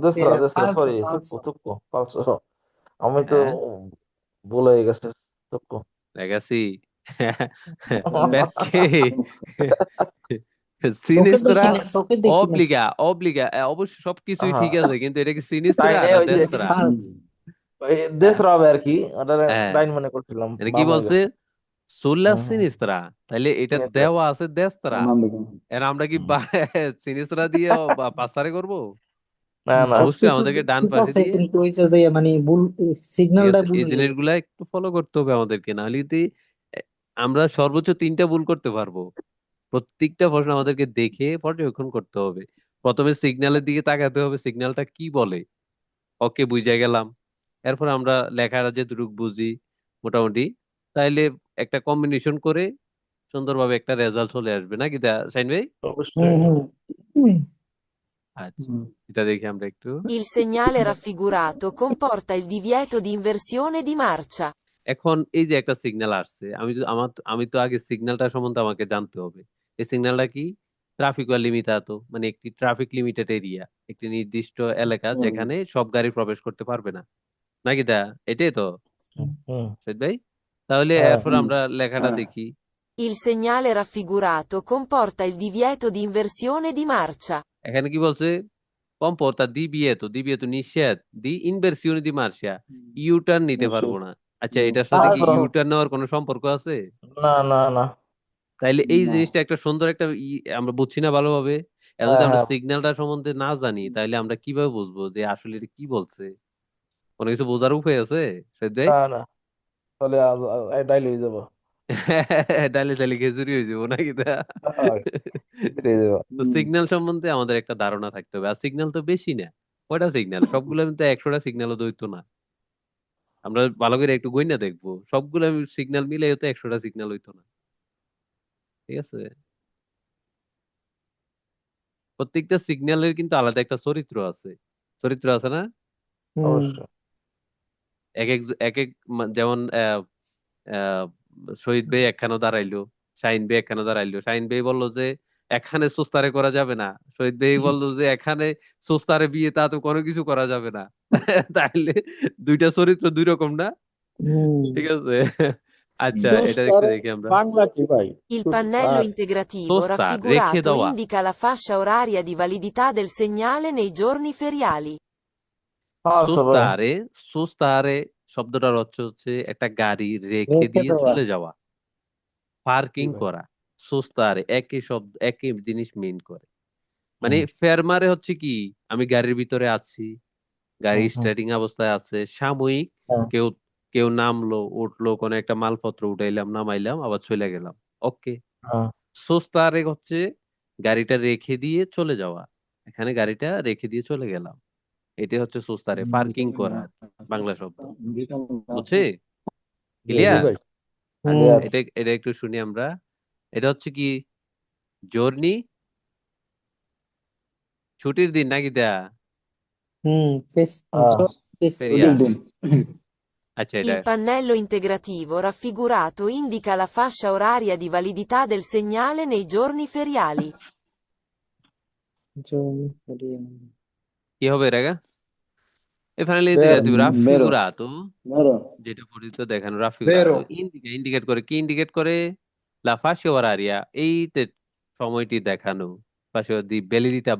destro. দেসরা দেসরা, Falso, সরি, তুক্কু falso. তুক্কু, falso। আমি তো হ্যাঁ, ভুল হয়ে গেছে, তুক্কু। লেগাসি। Yes. Perché চোখে সিনিস্ত্রা দেখি না, চোখে দেখি না। অব্লিগা অব্লিগা অবশ্য সবকিছুই ঠিক হ্যাঁ, আছে, কিন্তু এটা কি তাই সিনিস্ত্রা নেই, না ওই যে Yes, দেস্ত্রা? falso. ওই হ্যাঁ, দেসরা হবে আর কি, ওটা হ্যাঁ, ডাইন মনে করছিলাম, এটা কি বাম হয়ে বলছে? গেছে। সোলা হুম হুম, সিনিস্ত্রা, তাইলে এটা সিনিয়র। দেওয়া আছে দেস্ত্রা। Mamma এর আমরা কি সিনিস্ত্রা দিয়ে পাসারে করব? না না, অবশ্যই সবকিছু আমাদেরকে ডান ঠিক পাশে আছে, দিয়ে, কিন্তু ওই যে মানে ভুল ঠিক সিগন্যালটা আছে, ভুল এই হয়ে গেছে। জিনিসগুলা একটু ফলো করতে হবে আমাদেরকে, নাহলে আমরা সর্বোচ্চ 3টা ভুল করতে পারবো। প্রত্যেকটা প্রশ্ন আমাদেরকে দেখে পর্যবেক্ষণ করতে হবে। প্রথমে সিগন্যালের দিকে তাকাতে হবে, সিগন্যালটা কি বলে। ওকে, বুঝে গেলাম। এরপর আমরা লেখাটা যেটুকু বুঝি মোটামুটি, তাইলে একটা কম্বিনেশন করে সুন্দরভাবে একটা রেজাল্ট চলে আসবে, নাকি সাইন ভাই? হুম অবশ্যই। হুম হুম। আচ্ছা, এটা দেখি আমরা একটু। Il segnale raffigurato comporta il divieto di inversione di marcia. এখন এই যে একটা সিগন্যাল আসছে, আমি তো আগে সিগন্যালটা সম্বন্ধে আমাকে জানতে হবে। এই সিগন্যালটা কি? ট্রাফিক লিমিটাতো, মানে একটি ট্রাফিক লিমিটেড এরিয়া, একটি নির্দিষ্ট এলাকা যেখানে সব গাড়ি প্রবেশ করতে পারবে না, নাকি এটাই তো, হুম। সৈয়দ ভাই? তাহলে হ্যাঁ। এরপর আমরা লেখাটা দেখি। Il segnale raffigurato comporta il divieto di inversione di marcia. এখানে কি বলছে? comporta divieto নিষেধ di inversione di marcia, U turn নিতে পারবো না। আচ্ছা, এটার সাথে কি Falso। ইউটার্ন নেওয়ার কোনো সম্পর্ক আছে? না না না। তাইলে এই No. জিনিসটা একটা সুন্দর একটা আমরা বুঝছি না ভালোভাবে। আর যদি হ্যাঁ আমরা হ্যাঁ। সিগন্যালটা সম্বন্ধে না জানি, তাইলে আমরা কিভাবে বুঝবো যে আসলে এটা কি বলছে? কোনো কিছু বোঝার উপায় আছে, সৈয়দ ভাই? না না, তাহলে ডাইল হয়ে যাবো। ডাইলে তাইলে খেজুরি হয়ে যাবো, নাকি হ্যাঁ, খিচুড়ি হয়ে যাবো। তো সিগন্যাল সম্বন্ধে আমাদের একটা ধারণা থাকতে হবে। আর সিগন্যাল তো বেশি না, কয়টা সিগন্যাল? সবগুলো তো 100টা সিগন্যালও দৈত্য না। আমরা ভালো করে একটু গইনা দেখবো, সবগুলো সিগন্যাল মিলে তো 100টা সিগন্যাল হইতো না। ঠিক আছে, প্রত্যেকটা সিগন্যালের কিন্তু আলাদা একটা চরিত্র আছে। চরিত্র আছে না? হুম। অবশ্যই। এক এক এক এক যেমন আহ, শহীদ ভাই একখানে দাঁড়াইলো, শাহিন ভাই একখানে দাঁড়াইলো। শাহিন ভাই বললো যে এখানে সুস্তারে করা যাবে না, শহীদ ভাই বললো যে এখানে সুস্তারে বিয়ে তা তো কোনো কিছু করা যাবে না। তাইলে দুইটা চরিত্র দুই রকম না? হুম। ঠিক আছে। আচ্ছা, এটা সুস্টার একটু দেখি আমরা। বাংলা কি ভাই? Il pannello সুস্টার integrativo সোস্তা রেখে raffigurato দেওয়া। indica la fascia oraria di validità del segnale nei giorni feriali. Falso ভাই। সুস্তারে, সুস্তারে শব্দটার অর্থ হচ্ছে একটা গাড়ি রেখে রেখে দিয়ে দেওয়া। চলে যাওয়া, জি পার্কিং ভাই। করা। সুস্তারে একই শব্দ, একই জিনিস মিন করে। মানে হুম ফেরমারে হচ্ছে কি, আমি গাড়ির ভিতরে আছি, গাড়ি হুম হুম। স্টার্টিং অবস্থায় আছে, সাময়িক হ্যাঁ কেউ কেউ নামলো উঠলো, কোনো একটা মালপত্র উঠাইলাম নামাইলাম আবার চলে গেলাম, ওকে। হ্যাঁ। সোস্তারে হচ্ছে গাড়িটা রেখে দিয়ে চলে যাওয়া, এখানে গাড়িটা রেখে দিয়ে চলে গেলাম, এটা হচ্ছে সোস্তারে, পার্কিং করা আর কি, বাংলা শব্দ। বুঝছি? জি জি জি। ক্লিয়ার? ভাই। আচ্ছা, হুম ক্লিয়ার। এটা এটা একটু শুনি আমরা। এটা হচ্ছে কি, জর্নি, ছুটির দিন নাকি হুম। হ্যাঁ। ফেরিয়া। ফেস্টিভ্যাল। ছুটির দিন। আচ্ছা, এটা Il pannello integrativo raffigurato indica la fascia oraria di validità del segnale nei giorni feriali. কি হবে এটা? E finale বের integrativo বেরো। raffigurato, বেরো। যেটা পরিচিত দেখানো, raffigurato বেরো। ইন্ডিকেট করে কি? ইন্ডিকেট করে la fascia oraria, এই সময়টি দেখানো, fascia di validità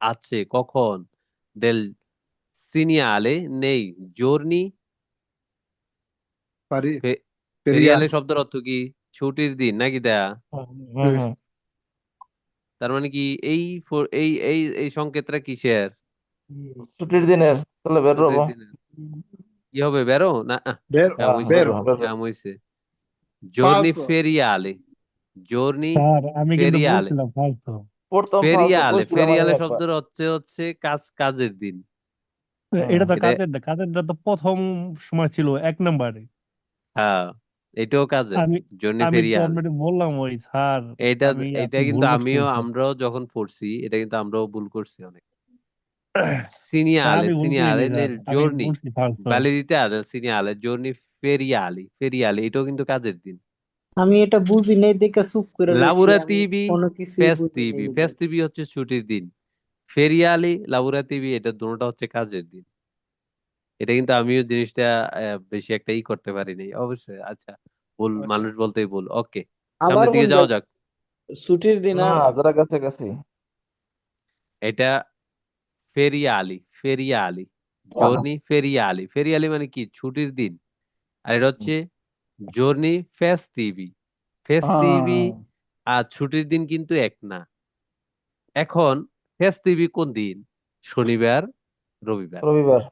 আছে কখন, del segnale nei giorni পারি ফেরিয়ালে ফেরিয়াল। শব্দের অর্থ কি? ছুটির দিন, নাকি হুম হুম হুম। তার মানে কি এই এই সংকেতটা কিসের? ছুটির দিনের, তাহলে বের ছুটির হবো। দিনের। কি হবে, বেরো না? বের কাম হ্যাঁ, হইছে, বের বেরো। হবো, বের হবো। কাম হইছে। giorni ফালসো। feriale, giorni স্যার আমি কিন্তু feriale, বলছিলাম ফালতু। পড়তাম ফালতু ফেরিয়ালে, কইছিলাম আমি ফেরিয়ালে একবার। শব্দের হচ্ছে কাজের দিন। হুম। এটা তো এটা, কাজেরটা তো প্রথম সময় ছিল 1 নম্বরে। হ্যাঁ, এটাও কাজের, আমি জর্নি আমি তো ফেরিয়ালে। অলরেডি বললাম ওই স্যার, এটা আমি এটা আপনি ভুল কিন্তু বুঝছেন স্যার। আমরাও যখন পড়ছি, এটা কিন্তু আমরাও ভুল করছি অনেক। আমি ভুল করে segnale দিলাম, nel আমি giorni, বলছি ফালতু। validità del segnale giorni feriali, feriali এটাও কিন্তু কাজের দিন। আমি এটা বুঝি নাই দেখে চুপ করে রইছি, আমি lavorativi, কোনো কিছুই বুঝি নাই festivi, এগুলো। festivi হচ্ছে ছুটির দিন, feriali, lavorativi এটা দুটোটা হচ্ছে কাজের দিন। এটা কিন্তু আমিও জিনিসটা বেশি একটা করতে পারিনি অবশ্যই। আচ্ছা, ভুল আচ্ছা মানুষ বলতেই ভুল। ওকে, আমার সামনের কোন দিকে যাওয়া যাক। ছুটির দিন না, আর যারা কাছাকাছি। এটা ফেরিয়ালি, ফেরিয়ালি, জর্নি ফেরিয়ালি, ফেরিয়ালি মানে কি ছুটির দিন। আর এটা হচ্ছে জর্নি ফেস্টিভি, ফেস্টিভি আহ, আর ছুটির দিন কিন্তু এক না। এখন ফেস্টিভি কোন দিন? শনিবার, রবিবার। রবিবার।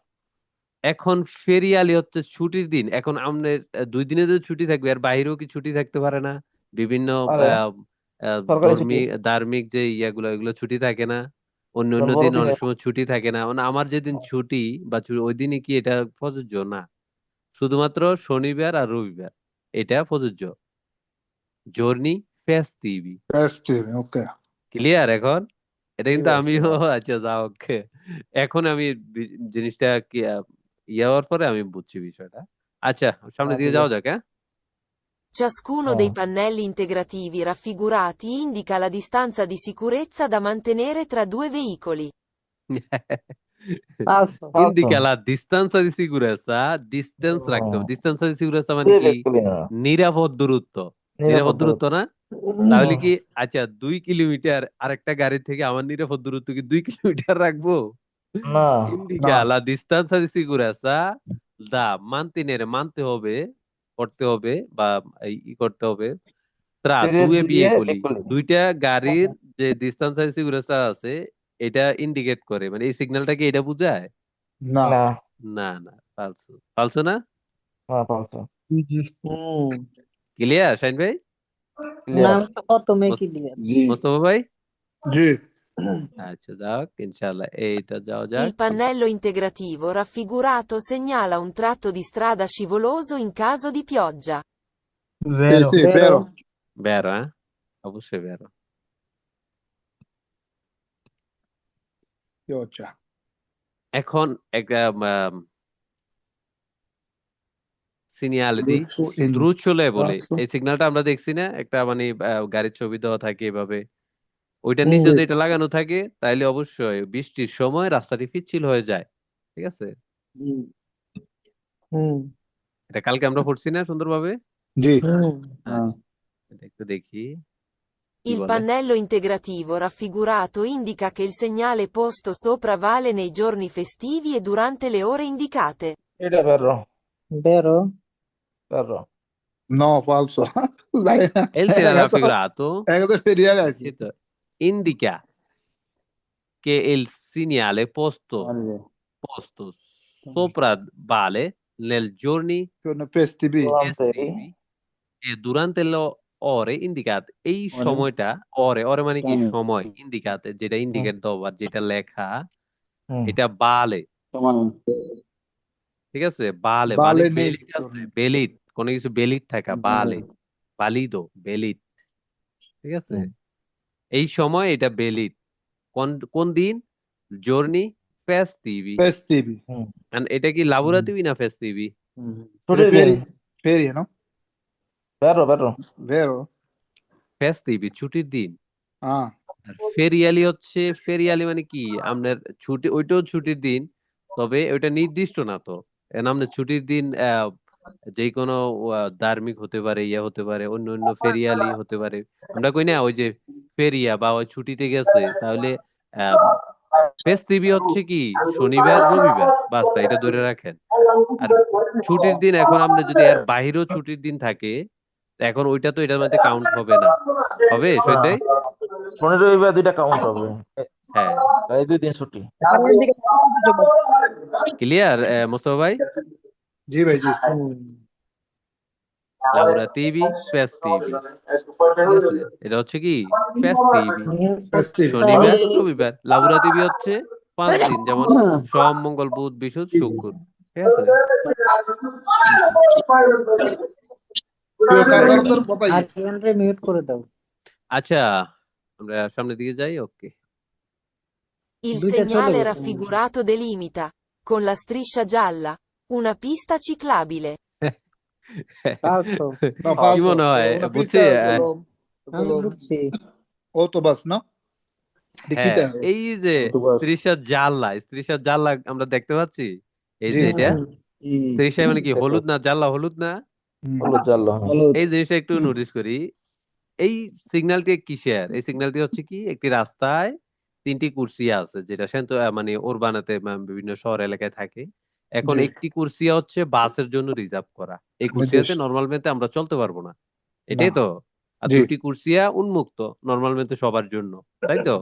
এখন ফেরিয়ালি হচ্ছে ছুটির দিন। এখন আমাদের 2 দিনে যদি ছুটি থাকবে, আর বাইরেও কি ছুটি থাকতে পারে না? বিভিন্ন আরে, আহ, আহ, সরকারি ছুটি। ধার্মিক যে ইয়াগুলো, এগুলো ছুটি থাকে না? অন্য অন্য যেমন দিন বড়দিনে। অনেক সময় ছুটি থাকে না, মানে আমার যেদিন ছুটি বা ওই দিনই কি এটা প্রযোজ্য না? শুধুমাত্র শনিবার আর রবিবার এটা প্রযোজ্য। জর্নি ফেস্টিভি, festive, ওকে। ক্লিয়ার এখন? এটা জি কিন্তু ভাই আমিও আচ্ছা যাও, ওকে। এখন আমি জিনিসটা কি ইয়ে হওয়ার পরে আমি বুঝছি বিষয়টা। আচ্ছা, সামনের দিকে ঠিক যাওয়া আছে। যাক, হ্যাঁ? Ciascuno dei pannelli integrativi raffigurati indica la distanza di sicurezza da mantenere tra due veicoli. ফালসো। ফালতু। Indica la distanza di sicurezza, distance রাখতে হবে। ডিস্টেন্স di sicurezza মানে দুই কি? ব্যক্তি না, নিরাপদ দূরত্ব। নিরাপদ নিরাপদ দূরত্ব দূরত্ব। না? তাহলে কি আচ্ছা 2 কিলোমিটার আরেকটা গাড়ি থেকে আমার নিরাপদ দূরত্ব কি 2 কিলোমিটার রাখবো? না, না, Indica la distanza di sicurezza da mantenere, মানতে হবে, করতে হবে বা করতে হবে tra ছেড়ে due দিয়ে veicoli, একলি। দুইটা গাড়ির যে distanza di sicurezza আছে এটা ইন্ডিকেট করে, মানে এই সিগন্যালটা কি এটা বোঝায়? না। না, না না, ফালসু, ফালসু না? না, ফালতু। হুম। ক্লিয়ার শাইন ভাই? না, ক্লিয়ার। আমি তো প্রথমে মোস- ক্লিয়ার। জি মোস্তফা ভাই? জি। আচ্ছা যাক, ইনশাআল্লাহ এইটা যাওয়া যাক। Il pannello integrativo raffigurato segnala un tratto di strada scivoloso in caso di pioggia. Sì, sì, বেরো। vero. বেরো, হ্যাঁ, অবশ্যই বেরো। Pioggia. এখন একটা সিনিয়ালিটি Rosso in দ্রুত চলে বলে basso. এই সিগন্যালটা আমরা দেখছি না, একটা মানে গাড়ির ছবি দেওয়া থাকে এভাবে, ওইটার হুম। নিচে যদি এটা লাগানো থাকে তাহলে অবশ্যই বৃষ্টির সময় রাস্তাটি পিচ্ছিল হয়ে যায়। ঠিক আছে? হুম। হুম। এটা কালকে আমরা পড়ছি না সুন্দরভাবে? জি। হুম। হ্যাঁ আচ্ছা, এটা একটু দেখি কি Il বলে। pannello integrativo raffigurato indica che il segnale posto sopra vale nei giorni festivi e durante le ore indicate. এটা বেরো, বেরো। বেরো। No, falso. Dai, E il segnale raffigurato è che feriare oggi. indica che il segnale posto তাহলে sopra vale nel giorni Sono festivi. festivi e durante le ore indicate। এই ওরে সময়টা, ওরে ওরে মানে কি জানি সময়, ইন্ডিকাতে যেটা হুম, ইন্ডিকেট দেওয়া যেটা লেখা হুম, এটা বালে। সমান ঠিক আছে? বালে মানে Vale nei বেলিট আছে, giorni. বেলিট, কোনো কিছু বেলিট থাকা, বালে, বালিদো, বেলিট। ঠিক আছে? হুম, এই সময় এটা বেলিট। কোন কোন দিন? জর্নি ফেস্টিভি। Festivi. হুম। এটা কি লাবোরাতিভি না ফেস্টিভি? ছুটির দিন। Ferie, no? বেরো, বেরো। Vero? ফেস্টিভি ছুটির দিন। Ah, আর ফেরিয়ালি হচ্ছে, ফেরিয়ালি মানে কি আপনার ছুটি, ওইটাও ছুটির দিন, তবে ওইটা নির্দিষ্ট না তো। এখন আপনার ছুটির দিন যে কোনো ধার্মিক হতে পারে, ইয়া হতে পারে, অন্য অন্য ফেরিয়ালি হতে পারে। আমরা কই না ওই যে ফেরিয়া বা ওই ছুটিতে গেছে, তাহলে ফেস্টিভি হচ্ছে কি শনিবার রবিবার, বাস তাই, এটা ধরে রাখেন। আর ছুটির দিন এখন আমরা যদি এর বাহিরেও ছুটির দিন থাকে, এখন ওইটা তো এটার মধ্যে কাউন্ট হবে না, হবে না, সেটাই। শনি রবিবার দুইটা কাউন্ট হবে। হ্যাঁ, এই 2 দিন ছুটি। ক্লিয়ার মোস্তফা ভাই? জি ভাই, জি। লাবোরাতিভি ফেস্টিভি, ঠিক আছে? এটা হচ্ছে কি ফেস্টিভি, Festivi. শনিবার তাহলে রবিবার। লাবোরাতিভি হচ্ছে 5 দিন, যেমন সোম মঙ্গল বুধ বৃহস্পতি শুক্র। ঠিক আছে? Io caricare তোর কথাই। আরিয়ানরে মিউট করে দাও। আচ্ছা, আমরা সামনের দিকে যাই। ওকে, Il দুইটা চলে segnale গেছে। raffigurato delimita, con la striscia gialla, una pista ciclabile. Falso. No, কি falso. মনে হয় Una বুঝছি pista è quello, আমি quello বুঝছি। autobus, no? Di chi হ্যাঁ te? এই যে অক্টোপাস স্ত্রীশার জাল্লা আমরা দেখতে পাচ্ছি এই জি যে জি এটা হুম। স্ত্রীশা মানে কি সেটাই। হলুদ না জাল্লা হলুদ না হুম। হলুদ জানলো হ্যাঁ। হলুদ এই জিনিসটা একটু নোটিস করি এই সিগন্যালটি কিসের এই সিগন্যালটি হচ্ছে কি একটি রাস্তায় 3টি কুরসি আছে যেটা সেন্ত মানে ওরবানাতে বিভিন্ন শহর এলাকায় থাকে এখন জি একটি কুরসিয়া হচ্ছে বাসের জন্য রিজার্ভ করা এই কুরসিয়াতে নির্দিষ্ট নর্মাল মেতে আমরা চলতে পারবো না না এটাই তো আর জি 2টি কুরসিয়া উন্মুক্ত নর্মাল মেতে সবার জন্য তাই তো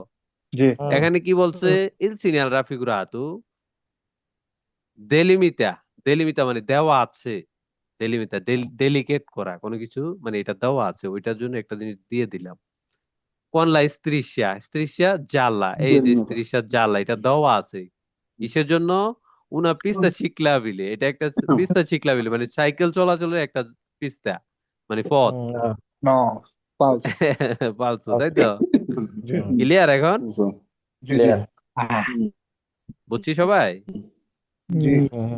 জি হুম, এখানে কি বলছে ইল সিনিয়াল রাফিগুরাতু দেলিমিতা দেলিমিতা মানে দেওয়া আছে দেলিমিতা ডেলিকেট করা কোনো কিছু মানে এটা দেওয়া আছে ওইটার জন্য একটা জিনিস দিয়ে দিলাম কোন লা স্ত্রিশা জাল্লা এই যে স্ত্রিশা জাল্লা এটা দেওয়া আছে কিসের জন্য উনা পিস্তা শিকলাবিলে এটা একটা পিস্তা শিকলাবিলে মানে সাইকেল চলাচলের একটা পিস্তা মানে পথ না, no falso পালছো তাই তো জি হুম, ক্লিয়ার এখন জি জি clear, বুঝছি সবাই জি হুম। হুম,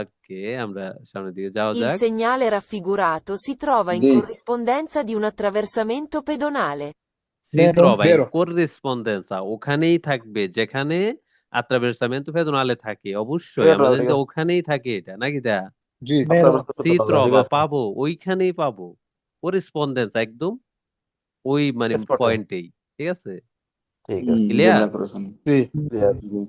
ওকে আমরা সামনের দিকে যাওয়া Il যাক segnale raffigurato si trova in জি corrispondenza di un attraversamento pedonale. সি Vero. trova in vero corrispondenza ওখানেই থাকবে যেখানে attraversamento pedonale থাকে অবশ্যই Vero, আমরা জানি ঠিক তো আছে। ওখানেই থাকে এটা নাকি দা জি Vero. সি ঠিক trova আছে পাবো ওইখানেই পাবো correspondence একদম ওই মানে Spot এ। পয়েন্টেই ঠিক আছে ঠিক আছে clear zebra crossing G clear, G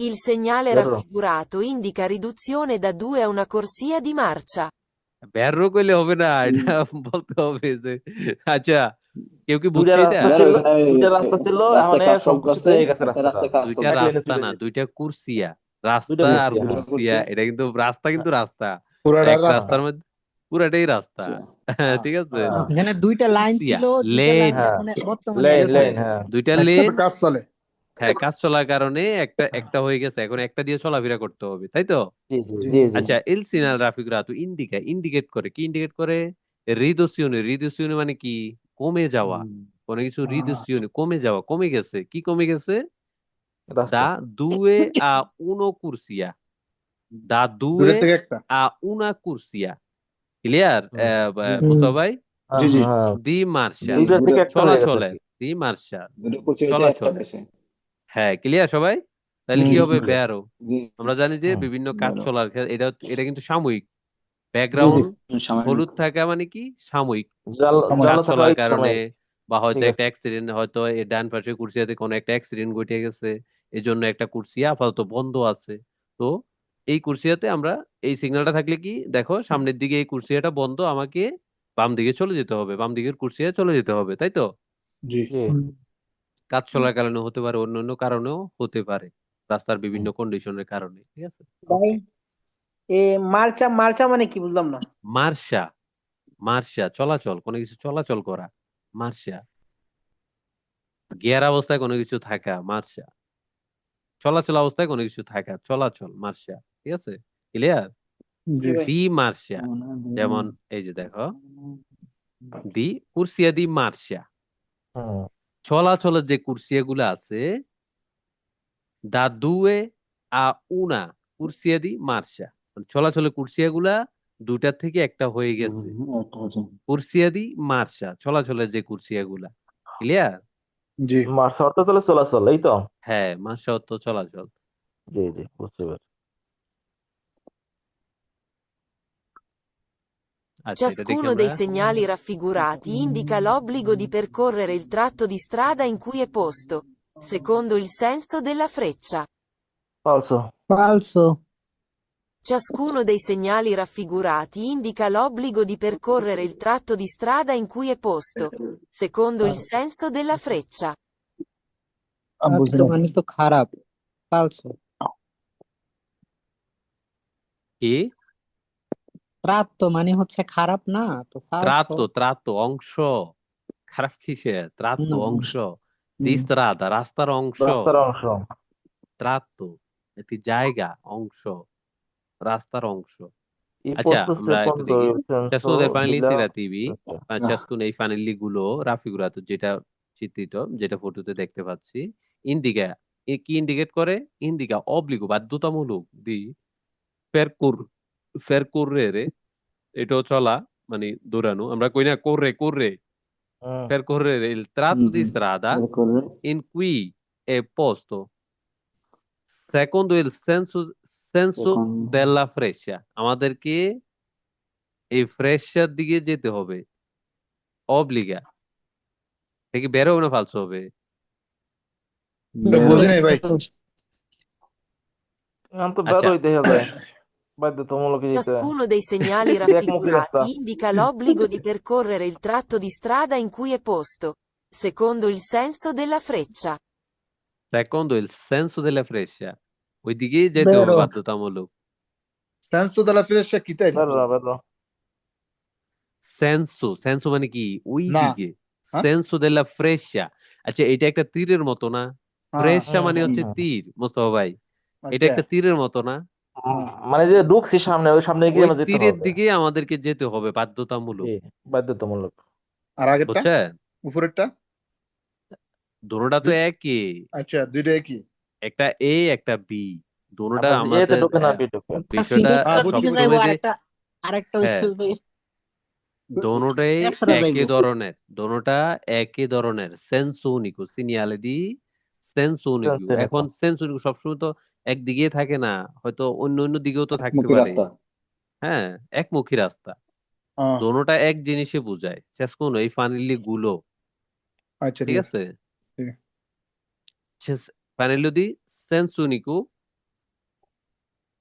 Il segnale Vero. raffigurato indica riduzione da 2 a una corsia di marcia. Barrow কইলে হবে না এটা বলতে হবে যে আচ্ছা কেউ কি দুইটা বুঝছে এটা রাস্তা বেরো ছিল এখানে দুইটা রাস্তা ছিল এখন রাস্তায় কাজ কম সম্প্রতি করছে হয়ে গেছে একটা রাস্তাটা রাস্তায় কাজ দুইটা কম এক লেনে রাস্তা চলে না গেছে দুইটা কুরসিয়া দুইটা রাস্তা আর কুরসি হ্যাঁ দুটো কুরসি কুরসিয়া এটা কিন্তু রাস্তা কিন্তু রাস্তা পুরাটা এক রাস্তা রাস্তার মধ্যে পুরাটাই রাস্তা হ্যাঁ ঠিক আছে হ্যাঁ এখানে দুইটা লাইন কুরসিয়া ছিল, দুইটা লেন লাইন হ্যাঁ এখন বর্তমানে ঠিক লেন একটা আছে লেন হ্যাঁ দুইটা লেন একসাথে কাজ চলে হ্যাঁ কাজ চলার কারণে একটা একটা হয়ে গেছে এখন একটা দিয়ে চলাফেরা করতে হবে তাই তো জি জি জি জি জি আচ্ছা এল সিনাল রাফিক রাতু ইন্ডিকেট করে কি ইন্ডিকেট করে রিদোসিওনে মানে কি কমে যাওয়া কোনো কিছু রিদোসিওনে কমে যাওয়া কমে গেছে কি কমে গেছে রাস্তা দা দুয়ে আ উনো কুরসিয়া দা দুয়ে দূরের থেকে একটা আ উনা কুরসিয়া ক্লিয়ার হুম। মুস্তাফা ভাই জি জি হ্যাঁ দি মার্শা দুইটা থেকে একটা হয়ে গেছে আর চলাচলে কি। দি মার্শা দুটো কুরসি হইতে একটা চলাচলে বেশি হ্যাঁ ক্লিয়ার সবাই তাহলে কি হুম হবে জি বেয়ারো জি আমরা জানি যে হুম। বিভিন্ন কাজ বেরো চলার এটা এটা কিন্তু সাময়িক জি জি ব্যাকগ্রাউন্ড সামনে হলুদ থাকা মানে কি সাময়িক আমার কাজ জাল থাকা চলার ওই কারণে সময় বা হয়তো ঠিক একটা আছে অ্যাক্সিডেন্ট হয়তো এই ডান পাশে কুরসিয়াতে কোনো একটা অ্যাক্সিডেন্ট ঘটে গেছে এই জন্য একটা কুরসি আপাতত বন্ধ আছে তো এই কুরসিয়াতে আমরা এই সিগন্যালটা থাকলে কি দেখো সামনের দিকে এই কুরসিয়াটা বন্ধ আমাকে বাম দিকে চলে যেতে হবে বাম দিকের কুরসিয়া চলে যেতে হবে তাই তো জি জি কাজ চলার কারণে হতে পারে অন্যান্য কারণেও হতে পারে রাস্তার বিভিন্ন কন্ডিশনের কারণে ঠিক আছে ভাই মার্চা মার্চা মানে কি বুঝলাম না। মার্শা মার্শা চলাচল কোনো কিছু চলাচল করা মার্শা গিয়ার অবস্থায় কোনো কিছু থাকা মার্শা চলাচল অবস্থায় কোনো কিছু থাকা চলাচল মার্শা ঠিক আছে ক্লিয়ার জি জি ভাই। দি মার্শা যেমন এই যে দেখো দি কুরসিয়া দি মার্শা হুম চলাচলের যে কুরসিয়া গুলো আছে দা দুয়ে আ উনা কুরসিয়া দি মার্শা চলাচলের কুরসিয়া গুলা দুটার থেকে একটা হয়ে গেছে একটা হচ্ছে কুরসিয়া দি মার্শা চলাচলের যে কুরসিয়া গুলা ক্লিয়ার জি শর্ত চলে চলাচল এই তো হ্যাঁ মার্শা অর্থ চলাচল জি জি বুঝতে পারছি আচ্ছা এটা দেখি Ciascuno আমরা dei segnali raffigurati indica l'obbligo di percorrere il tratto di strada in cui è posto, secondo il senso della freccia. falso Falso. Ciascuno dei segnali raffigurati indica l'obbligo di percorrere il tratto di strada in cui è posto, secondo il senso della freccia. আমি তো বুঝলাম মানে তো খারাপ। Falso. কি প্রাপ্ত মানে হচ্ছে খারাপ না, তো falso. ত্রাত্ত অংশ খারাপ কিসে ত্রাত্ত হুম, অংশ হুম। দিস্ত্রাদা রাস্তার অংশ রাস্তার অংশ ত্রাত্ত একটি জায়গা অংশ রাস্তার অংশ I আচ্ছা posto আমরা একটু secondo দেখি il senso ciascuno dei fanali della integrativi freccia. ciascuno dei fanali গুলো রাফিগুরাতো যেটা চিত্রিত, যেটা ফটোতে দেখতে পাচ্ছি। ইন্ডিকা কি ইন্ডিকেট করে? ইন্ডিকা অব্লিগো বাধ্যতামূলক দি পেরকুর ফেরকুররে, এটাও চলা মানে দৌড়ানো, আমরা কই না corre corre হুম percorrere il tratto di strada করে in cui è posto secondo il senso এখন della freccia। আমাদেরকে এই ফ্রেশার দিকে যেতে হবে। অব্লিগা এটা কি বের হবে না ফালসো হবে? এটা বের বুঝি হবে। নাই ভাই। এখন তো আচ্ছা, বেরোই দেখা যায় বাধ্যতামূলক যেতে Ciascuno dei segnali একমুখী রাস্তা raffigurati indica l'obbligo di percorrere il tratto di strada in cui è posto, secondo il senso della freccia. secondo il senso della freccia, ওই দিকেই যেতে হবে বেরো বাধ্যতামূলক। সেন্সো দালা ফ্রেশা কি তাই বেরো বেরো সেন্সো সেন্সো মানে কি? ওই না দিকে। হ্যাঁ সেন্সো দেলা ফ্রেশা, আচ্ছা এটা একটা তীরের মতো না? হ্যাঁ ফ্রেশা হুম মানে হুম হচ্ছে হুম তীর, মোস্তফা ভাই। এটা আচ্ছা একটা তীরের মতো না? হ্যাঁ মানে যে ঢুকছি সামনে ওই সামনে গিয়ে ওই যেন যেতে তীরের হবে দিকে আমাদেরকে যেতে হবে বাধ্যতামূলক, জি বাধ্যতামূলক আর আগেরটা বুঝছেন? উপরেরটা দোনোটা তো দুই একই, আচ্ছা দুইটা কি একটা এ একটা বি, দোনোটা আপনার এতে আমাদের ঢোকে না বি ঢোকে বিষয়টা বুঝছি সবসময় যে আরেকটা হ্যাঁ, হচ্ছে যে দোনোটাই তেসরা একই যাইবো ধরনের, দোনোটা একই ধরনের সেন্সো উনিকো সিনিয়ালে দি সেন্সো উনিকো। এখন সেন্স উনিকো সবসময় তো একদিকে থাকে না, হয়তো অন্য অন্য দিকেও তো থাকতে একমুখী পারে। রাস্তা। হ্যাঁ, একমুখী রাস্তা, হ্যাঁ দোনোটা এক জিনিসে বোঝায়। শেষ কোন এই ফানিলি গুলো, আচ্ছা ঠিক ঠিক আছে আছে? ঠিক ফানিলি দি সেন্স উনিকো,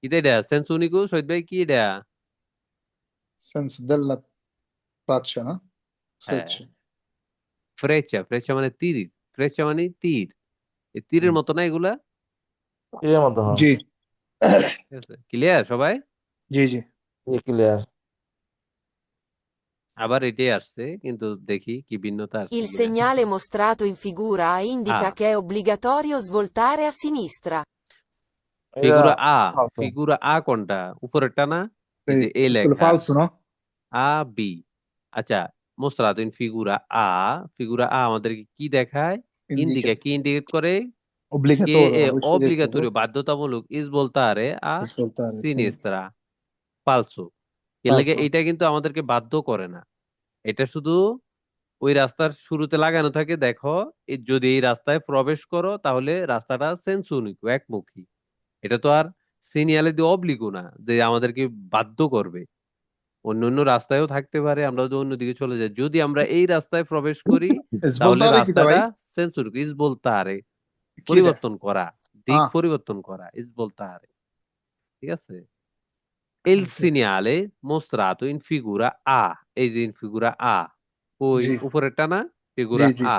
এটা সেন্স উনিকো শহীদ ভাই কি এটা? সেন্স দেলা ফ্রাচ্ছা না হ্যাঁ, ফ্রেচ্ছা ফ্রেচা ফ্রেচা মানে তীর, ফ্রেচা মানে তীর, এই তীরের মতো না এগুলা? এর মধ্যে হ্যাঁ জি ঠিক আছে, ক্লিয়ার সবাই? জি জি ক্লিয়ার আবার এটাই আসছে, কিন্তু দেখি কি ভিন্নতা আসছে Il কিনা। segnale mostrato in figura A indica a che è obbligatorio svoltare a sinistra. এটা ফিগুরা আ, ফালতু ফিগুরা আ কোনটা? উপরেরটা না? এই যে এ quello লেখা falso no আ বি। আচ্ছা, মোস্তারাত ইন ফিগুরা আ, ফিগুরা আ আমাদেরকে কি দেখায়? indica ইন্ডিকা কি ইন্ডিকেট করে? কে obbligatorio এ obbligato অব্লিগাটোরিও বাধ্যতামূলক ইস বলতারে আ ascoltare sì সিনিস্ত্রা ফালসো। এর লাগে falso এইটা কিন্তু আমাদেরকে বাধ্য করে না, এটা শুধু ওই রাস্তার শুরুতে লাগানো থাকে, দেখো যদি এই রাস্তায় প্রবেশ করো তাহলে রাস্তাটা সেন্সুনিক একমুখী। এটা তো আর সিনিয়ালে দিয়ে অব্লিগো না যে আমাদেরকে বাধ্য করবে। অন্য অন্য রাস্তায়ও থাকতে পারে, আমরা যদি অন্যদিকে চলে যাই, যদি আমরা এই রাস্তায় প্রবেশ করি তাহলে svoltare chi da রাস্তাটা vai সেন্সুরিক ইস বলতারে, chi da পরিবর্তন করা, দিক ah পরিবর্তন করা ইস বলতারে। ঠিক আছে? Il ok segnale mostrato in figura A, এই যে in figura A, ওই জি উপরেরটা না? জি ফিগুরা জি আ,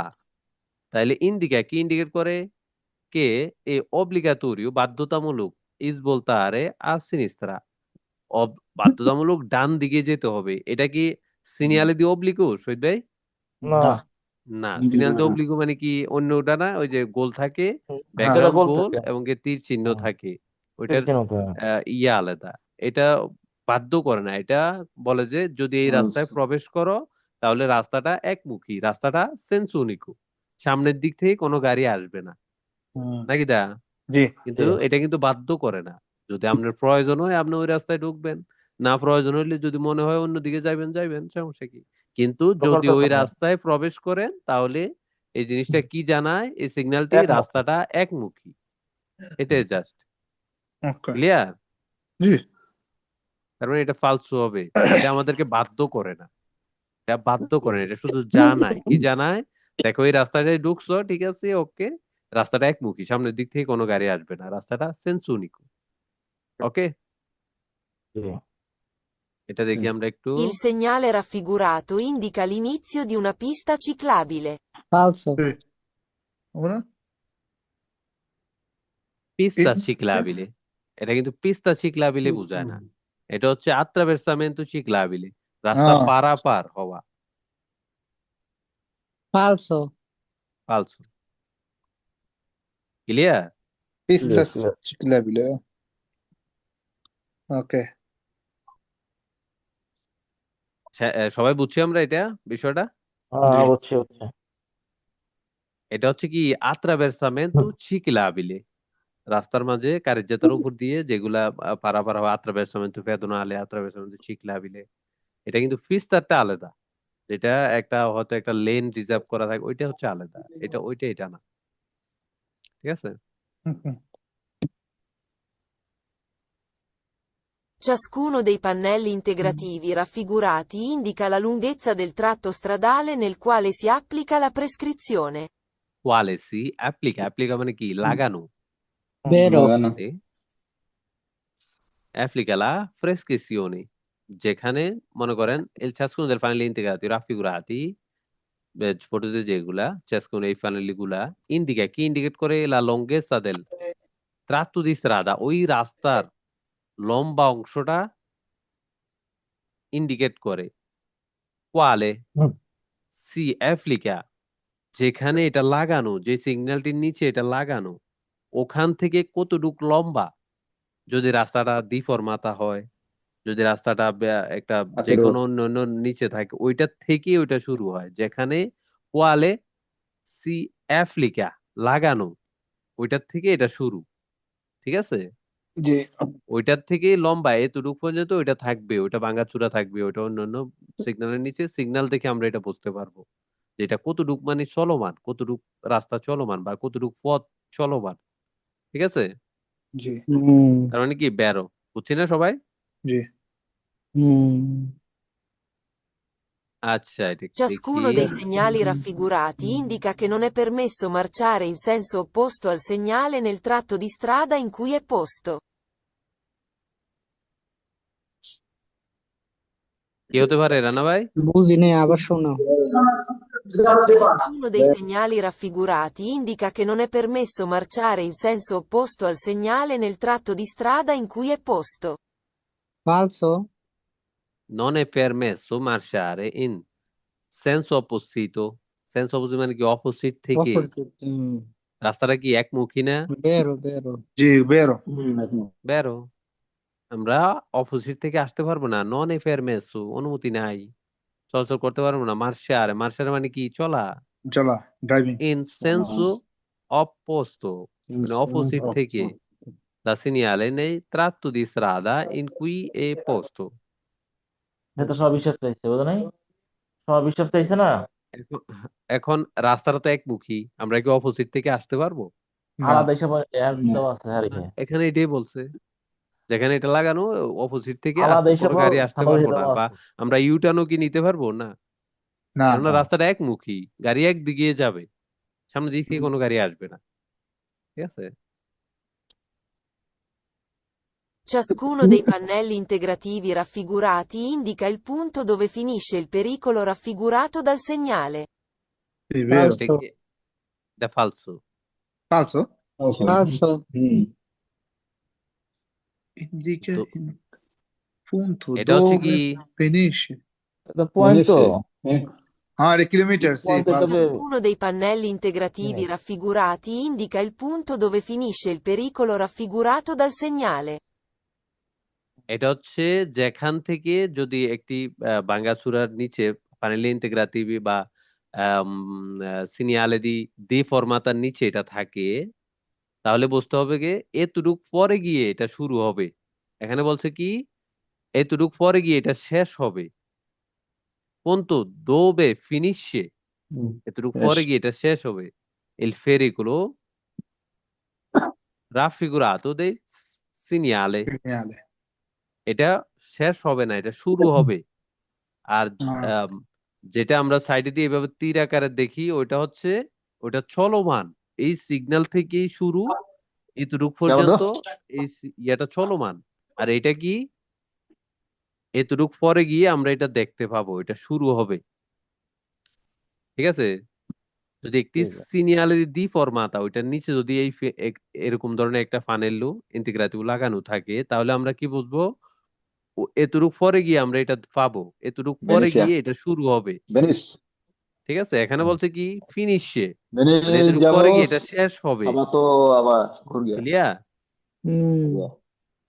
তাহলে ইন্ডিকা কি ইন্ডিকেট করে? কে এ অব্লিগাটোরিও বাধ্যতামূলক ইস বলতারে আ সিনিস্ত্রা, বাধ্যতামূলক ডান দিকে যেতে হবে। এটা কি সিনিয়ালে দি অব্লিগো শহীদ ভাই? না না না, সিনিয়াল না, দি অব্লিগো মানে কি অন্যটা না? ওই যে গোল থাকে, হ্যাঁ এটা ব্যাকগ্রাউন্ড গোল গোল থাকে এবং কি তীর চিহ্ন হুম থাকে, তীর ওইটার চিহ্ন থাকে ইয়া আলাদা। এটা বাধ্য করে না, এটা বলে যে যদি এই রাস্তায় false। প্রবেশ করো তাহলে রাস্তাটা একমুখী, রাস্তাটা সেন্স উনিকো, সামনের দিক থেকে কোনো গাড়ি আসবে না, হুম, নাকি দা? জি কিন্তু জি এটা কিন্তু বাধ্য করে না। যদি আপনার প্রয়োজন হয় আপনি ওই রাস্তায় ঢুকবেন, না প্রয়োজন হইলে যদি মনে হয় অন্যদিকে যাবেন যাইবেন, সমস্যা কি? কিন্তু ঢোকার যদি ওই দরকার নেই রাস্তায় প্রবেশ করেন তাহলে এই জিনিসটা কি জানায়? এই সিগন্যালটি একমুখী রাস্তাটা একমুখী, এটাই জাস্ট ওকে ক্লিয়ার। জি তার মানে এটা ফালসু হবে, এটা আমাদেরকে বাধ্য করে না, এটা বাধ্য করে না, এটা শুধু জানায়। কি জানায়? দেখো এই রাস্তাটায় ঢুকছো, ঠিক আছে, ওকে, রাস্তাটা একমুখী, সামনের দিক থেকে কোনো গাড়ি আসবে না, রাস্তাটা সেন্সুনিকো। ওকে, জি এটা দেখি আমরা একটু। Il segnale raffigurato indica l'inizio di una pista ciclabile. falso sì ora পিস্তা চিকলাবিলে, এটা কিন্তু পিস্তা চিকলাবিলে বোঝায় না, এটা হচ্ছে attraversamento ciclabile, রাস্তা ah পারাপার হওয়া। falso ফালসু, clear? pista clear clear ciclabile ok সবাই বুঝছি আমরা এটা বিষয়টা? জি হ্যাঁ বুঝছি বুঝছি এটা হচ্ছে কি attraversamento ciclabile, রাস্তার মাঝে কারেজ্জাতার উপর দিয়ে যেগুলা পারাপার হয় attraversamento pedonale, attraversamento ciclabile। এটা কিন্তু ফিস্তারটা আলাদা, যেটা একটা হয়তো একটা লেন রিজার্ভ করা থাকে, ওইটা হচ্ছে আলাদা, এটা না। ঠিক আছে? Ok. Ciascuno dei pannelli integrativi raffigurati indica la lunghezza del tratto stradale nel quale si applica la prescrizione. Quale si applica মানে কি? লাগানো। Vero. লাগানো। Sì. Applica la prescrizione, যেখানে মনে করেন il ciascuno del pannelli integrati raffigurati, ফটোতে যেগুলা ciascuno এই pannelli গুলা indica, কি ইন্ডিকেট করে? la lunghezza del tratto di strada, ওই রাস্তার লম্বা অংশটা ইন্ডিকেট করে। quale si applica, যেখানে এটা লাগানো, যে সিগন্যালটির নিচে এটা লাগানো, ওখান থেকে কতটুক লম্বা। যদি রাস্তাটা দ্বিফরমাতা হয়, যদি রাস্তাটা একটা যে কোনো অন্য নিচে থাকে, ওইটার থেকে ওইটা শুরু হয়। যেখানে কোয়ালে সি অ্যাফ্লিকা লাগানো, ওইটার থেকে এটা শুরু। ঠিক আছে? জি ওইটার থেকে লম্বা এতটুকু পর্যন্ত ওইটা থাকবে, ওইটা ভাঙাচুরা থাকবে, ওইটা অন্যান্য সিগন্যালের নিচে। সিগন্যাল দেখে আমরা এটা বুঝতে পারবো যেটা কতটুক মানে চলমান, কতটুক রাস্তা চলমান বা কতটুক পথ চলমান। ঠিক আছে? জি তার মানে কি বেরো, বুঝছি না সবাই? জি আচ্ছা, এটা Ciascuno দেখি। dei segnali raffigurati indica che non è permesso marciare in senso opposto al segnale nel tratto di strada in cui è posto. কি হতে পারে রানা ভাই? বুঝি নাই, আবার শোনো। Ciascuno dei segnali raffigurati indica che non è permesso marciare in senso opposto al segnale nel tratto di strada in cui è posto. Falso. Non è permesso marciare in senso opposito। senso opposito মানে কি? অপোজিট থেকে। Opposite. রাস্তাটা কি একমুখী না? Vero, vero. জি vero. বেরো, আমরা অপোজিট থেকে আসতে পারবো না। নন এ permesso, অনুমতি নাই, চলাচল করতে পারবো না। মার্শারে, মার্শারে মানে কি? চলা। চলা, ড্রাইভিং। ইন senso opposto, মানে অপোজিট থেকে। la segnale nei tratto di strada in cui è posto। এটা তো সব হিসাব চাইছে বুঝো নাই, সব হিসাব চাইছে না। এখন এখন রাস্তাটা তো একমুখী, আমরা কি অপোজিট থেকে আসতে পারবো? না আলাদা হিসাব দেওয়া আছে হ্যাঁ রে। এখানে এটাই বলছে, যেখানে এটা লাগানো, অপোজিট থেকে আলাদা আসতে হিসাব কোনো গাড়ি আসতে পারবো না। দেওয়া বা আছে। আমরা ইউটার্নও কি নিতে পারবো না? না কেননা রাস্তাটা একমুখী, গাড়ি একদিকে যাবে, সামনে দিক থেকে কোনো গাড়ি আসবে না। ঠিক আছে? Ciascuno dei pannelli integrativi raffigurati indica il punto dove finisce il pericolo raffigurato dal segnale. sì, vero. এটা কি? এটা ফালসো। Falso? Falso. Indica তো il punto এটা হচ্ছে dove কি? finisce. এটা পয়েন্ট তো Ah, le chilometri, sì, point falso. Ciascuno dei pannelli integrativi raffigurati indica il punto dove finisce il pericolo raffigurato dal segnale. এটা হচ্ছে যেখান থেকে যদি একটি ভাঙ্গাচুরার নিচে পানেলে ইন্তেগ্রাতিভি বা সিনিয়ালে দি ফরমাতার নিচে এটা থাকে, তাহলে বুঝতে হবে যে এতটুক পরে গিয়ে এটা শুরু হবে। এখানে বলছে কি এতটুক পরে গিয়ে এটা শেষ হবে। punto dove finisce, এতটুক পরে গিয়ে এটা শেষ হবে। il pericolo raffigurato del segnale, Geniale. এটা শেষ হবে না, এটা শুরু হবে। আর Ah, আম, যেটা আমরা সাইডে দিয়ে এভাবে তীর আকারে দেখি, ওটা চলমান। এই সিগন্যাল থেকেই শুরু, এতটুক পর্যন্ত এই ইয়েটা চলমান। আর এটা কি? এতটুক পরে গিয়ে আমরা এটা দেখতে পাবো, এটা শুরু হবে। ঠিক আছে? যদি একটি ঠিক আছে। সিনিয়ালে দি ফরমাতা, ওইটার নিচে যদি এরকম ধরনের একটা ফানেল ইন্টিগ্রাটিভ লাগানো থাকে, তাহলে আমরা কি বুঝবো? এতটুক পরে গিয়ে আমরা এটা পাবো, এতটুক পরে Venezia. গিয়ে এটা শুরু হবে। Venice. ঠিক আছে? এখানে বলছে কি ফিনিশে, মানে Venice এতটুকু পরে গিয়ে llavors এটা শেষ হবে। Sabato আবার Kurgia. ক্লিয়ার?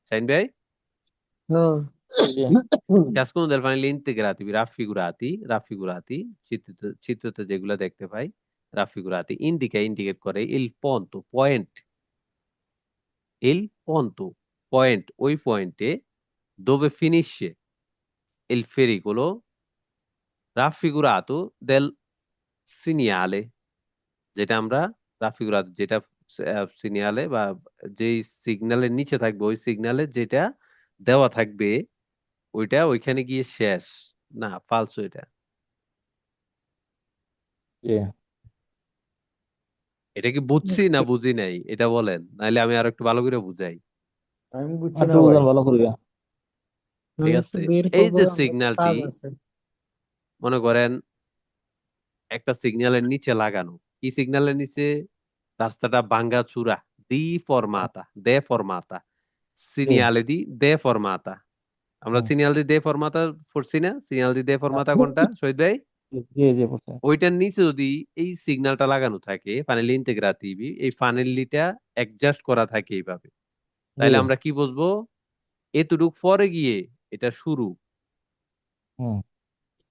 সাইন ভাই? Oh. ciascuno del pannelli integrativi raffigurati চিত্রতে যেগুলো দেখতে পাই, raffigurati. Indica indicate করে il punto, point. Il punto, point, ওই পয়েন্টে dove finisce il pericolo raffigurato del segnale, যেটা আমরা raffigurato, যেটা সিগন্যালে বা যেই সিগন্যালের নিচে থাকবে ওই সিগন্যালে যেটা দেওয়া থাকবে ওইটা ওইখানে গিয়ে শেষ। না, ফালসো এটা। এটা কি বুঝছি না বুঝি নাই এটা বলেন, নাইলে আমি আর একটু ভালো করে বুঝাই। আমি বুঝছি একটু না ভাই। বুঝান ভালো করে। ঠিক একটু আছে, বের এই করবো, যে আমার একটু সিগন্যালটি কাজ আছে। মনে করেন একটা সিগন্যালের নিচে লাগানো, কি সিগন্যালের নিচে? রাস্তাটা ভাঙ্গা চূড়া, deformata, segnale di deformata। আমরা সিগন্যাল দি deformata পড়ছি না? সিগন্যাল দি deformata কোনটা শহীদ ভাই? জি জি পড়ছে। ওইটার নিচে যদি এই সিগন্যালটা লাগানো থাকে ফানেলি ইন্তেগ্রাতিভি, এই ফানেলিটা অ্যাডজাস্ট করা থাকে এইভাবে, তাহলে জি। আমরা কি বুঝবো? এতটুক পরে গিয়ে এটা শুরু। হুম।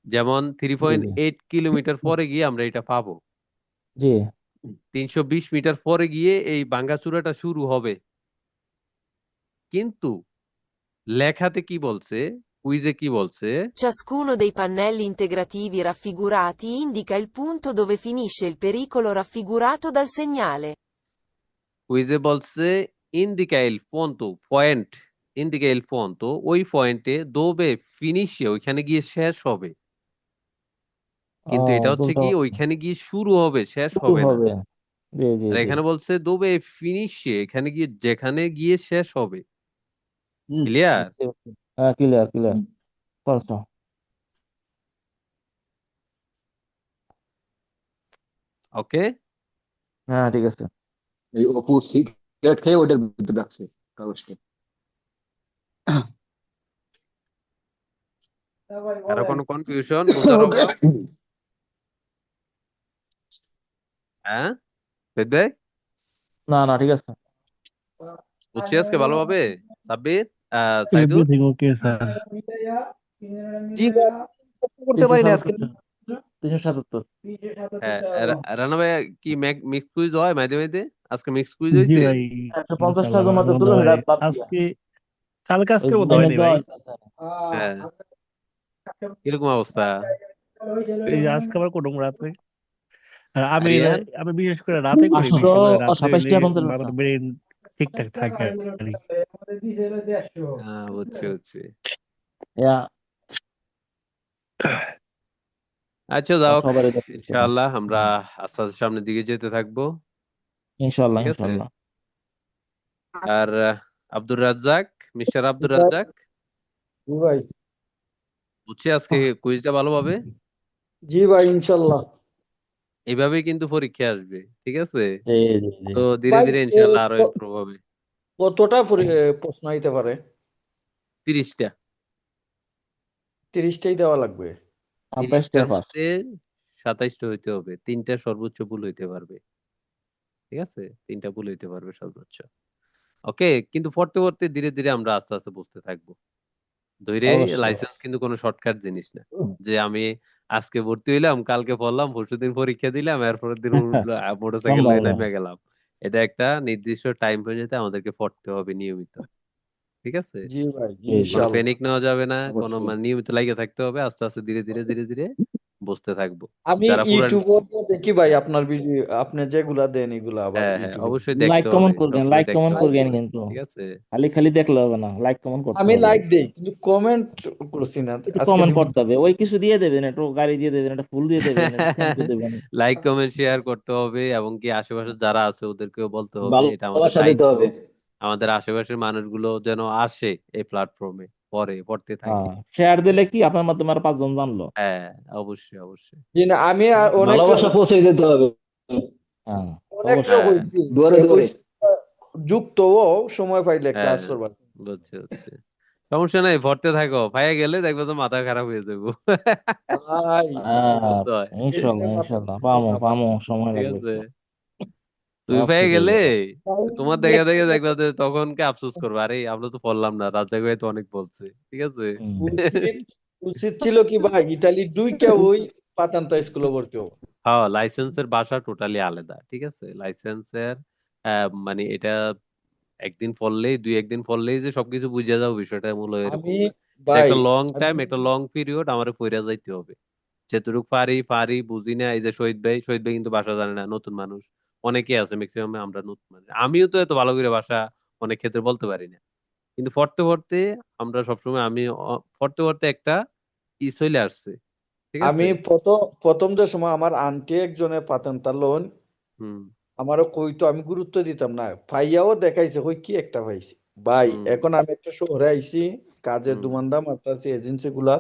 যেমন জি জি 3.8 কিলোমিটার পরে গিয়ে আমরা এটা পাবো। জি 320 মিটার পরে গিয়ে এই ভাঙ্গাচুরাটা শুরু হবে। কিন্তু লেখাতে কি বলছে, কুইজে কি বলছে? Ciascuno dei pannelli integrativi raffigurati indica il punto dove finisce il pericolo raffigurato dal segnale. কুইজে বলছে ইন্ডিকা ইল পন্তো, পয়েন্ট, ইন্ডিকা ইল পন্তো, ওই পয়েন্টে দোবে ফিনিশে, ওইখানে গিয়ে শেষ হবে। কিন্তু এটা হচ্ছে উল্টা কি ওইখানে গিয়ে শুরু হবে, শেষ শুরু হবে না। হবে। জি জি আর জি। এখানে বলছে দোবে ফিনিশে, এখানে গিয়ে যেখানে গিয়ে শেষ হবে। ক্লিয়ার? হ্যাঁ ক্লিয়ার ক্লিয়ার। পারছো। ওকে, হ্যাঁ ঠিক আছে। এই অপু সিগারেট খেয়ে ওটার ভিতরে রাখছে কাগজটা। কারো কোনো কনফিউশন বোঝার অভাব? হ্যাঁ শহীদ ভাই, না না ঠিক আছে। বুঝছি আজকে ভালোভাবে? Sabbir, Saidur, everything okay sir. জি ভাই, প্রশ্ন করতে পারি না আজকে। 377। হ্যাঁ, রানা ভাই কি মিক্স কুইজ হয় মাঝে মাঝে? আজকে মিক্স কুইজ জি হয়েছে? ভাই, 150টা ইনশাআল্লাহ জমা মাঝে দিছিল মধ্যে হয়। সেটা বাদ দিয়া। আজকে কালকে ওই আজকের মতো লাইনে হয়নি দেওয়া ভাই। হইতাছে। হ্যাঁ, কিরকম অবস্থা? এই যে আজকে আবার কোন রাত্রে, আর আমি আরিয়ান, আমি বিশেষ করে রাতে করি, বিশেষ করে রাত্রে হইলে 827টা 50 মাথার ব্রেন ঠিকঠাক থাকে আর কি। হ্যাঁ বুঝছি বুঝছি। ইয়া আচ্ছা যাও, সবারই দেখতে হবে। ইনশাআল্লাহ আমরা আস্তে আস্তে সামনের দিকে যেতে থাকবো। ইনশাআল্লাহ ঠিক আছে। ইনশাআল্লাহ। আর আব্দুর রাজ্জাক, মিস্টার আব্দুর রাজ্জাক, জি ভাই। বুঝছি আজকে কুইজটা ভালোভাবে। জি ভাই ইনশাল্লাহ। এইভাবেই কিন্তু পরীক্ষা আসবে, ঠিক আছে? জি জি জি। তো ধীরে ভাই ধীরে ইনশাআল্লাহ আরো ইমপ্রুভ হবে। কতটা প্রশ্ন আইতে পারে? 30টা। 30টাই দেওয়া লাগবে। 30টার 28টার পাস। মধ্যে 27টা হইতে হবে, 3টা সর্বোচ্চ ভুল হইতে পারবে। ঠিক আছে, 3টা ভুল হইতে পারবে সর্বোচ্চ। ওকে, কিন্তু পড়তে পড়তে ধীরে ধীরে আমরা আস্তে আস্তে বুঝতে থাকবো। ধৈরে অবশ্যই। লাইসেন্স কিন্তু কোনো শর্টকাট জিনিস না, যে আমি আজকে ভর্তি হইলাম, কালকে পড়লাম, পরশুদিন পরীক্ষা দিলাম, এরপরের দিন মোটরসাইকেল সম্ভব নিয়ে না। নেমে গেলাম। এটা একটা নির্দিষ্ট টাইম পর্যন্ত আমাদেরকে পড়তে হবে নিয়মিত। ঠিক আছে, জি ভাই জি জি। কোনো ইনশাল্লাহ। প্যানিক নেওয়া যাবে না, কোনো অবশ্যই। নিয়মিত লাগিয়ে থাকতে হবে, আস্তে আস্তে ধীরে ধীরে ধীরে ধীরে বুঝতে থাকবো। আমি যারা পুরান, ইউটিউবে দেখি ভাই আপনার ভিডিও, আপনি যেগুলা দেন এগুলা আবার হ্যাঁ হ্যাঁ ইউটিউবে। অবশ্যই লাইক দেখতে হবে, কমেন্ট করবেন, সবসময় লাইক দেখতে কমেন্ট হবে। করবেন কিন্তু। ঠিক আছে, খালি খালি দেখলে হবে না, লাইক কমেন্ট করতে আমি হবে। লাইক দেই কিন্তু কমেন্ট করছি না, একটু আজকে কমেন্ট দিব। করতে হবে, ওই কিছু দিয়ে দেবেন, একটু গাড়ি দিয়ে দেবেন, একটা ফুল দিয়ে দেবেন, একটা থ্যাংক ইউ দেবেন। লাইক কমেন্ট শেয়ার করতে হবে, এবং কি আশেপাশে যারা আছে ওদেরকেও বলতে হবে, এটা আমাদের ভালোবাসা দিতে দায়িত্ব। হবে। আমাদের আশেপাশের মানুষগুলো যেন আসে এই প্ল্যাটফর্মে, পড়তে থাকে। হ্যাঁ শেয়ার দিলে কি আপনার মাধ্যমে আর 5 জন জানলো। হ্যাঁ অবশ্যই অবশ্যই। জি না, আমি অনেক ভালোবাসা পৌঁছে দিতে হবে হ্যাঁ অনেক অবশ্যই। হয়েছি দুয়ারে দুয়ারে। যুক্ত সময় পাইলে ক্লাস হ্যাঁ করবার। বুঝছি বুঝছি, সমস্যা নাই, পড়তে থাকো, পাইয়া গেলে দেখবে তো মাথা খারাপ হয়ে যাবো। ভাই বুঝতে হয়। ইনশাল্লাহ ইনশাল্লাহ পামো পামো, সময় ঠিক লাগবে আছে, একটু। তুমি সব পেয়ে ঠিক হয়ে গেলে যাবে। তোমার দেখে দেখে দেখবে যে তখনকে আফসোস করবে, আরে আমরা তো পড়লাম না, রাজ্জাক ভাই তো অনেক বলছে। ঠিক আছে। হুম। উচিত উচিত ছিল কি ভাই ইতালির 2টা ওই পাতান্তা স্কুলে ভর্তি হবো। হ্যাঁ, লাইসেন্সের ভাষা টোটালি আলাদা, ঠিক আছে? লাইসেন্সের মানে এটা একদিন পড়লেই, দুই একদিন পড়লেই যে সবকিছু বুঝে যাও, বিষয়টা মূল এরকম আমি না। এটা ভাই একটা লং আমি টাইম, একটা লং পিরিয়ড আমার পড়া যাইতে হবে। যেটুকু পারি পারি, বুঝি না। এই যে শহীদ ভাই কিন্তু ভাষা জানে না, নতুন মানুষ অনেকে আছে, ম্যাক্সিমাম আমরা নতুন মানুষ। আমিও তো এত ভালো করে ভাষা অনেক ক্ষেত্রে বলতে পারি না, কিন্তু পড়তে পড়তে আমরা সবসময় আমি পড়তে পড়তে একটা চলে আসছে, ঠিক আমি আছে। প্রথম প্রথম যে সময় আমার আন্টি একজনে পাতেন লোন হুম আমারও কইতো, আমি গুরুত্ব দিতাম না, পাইয়াও দেখাইছে কই কি একটা পাইছি। ভাই হুম এখন আমি একটা শহরে আইছি, কাজের হুম। দুমান্দা মারতাছি এজেন্সি গুলা,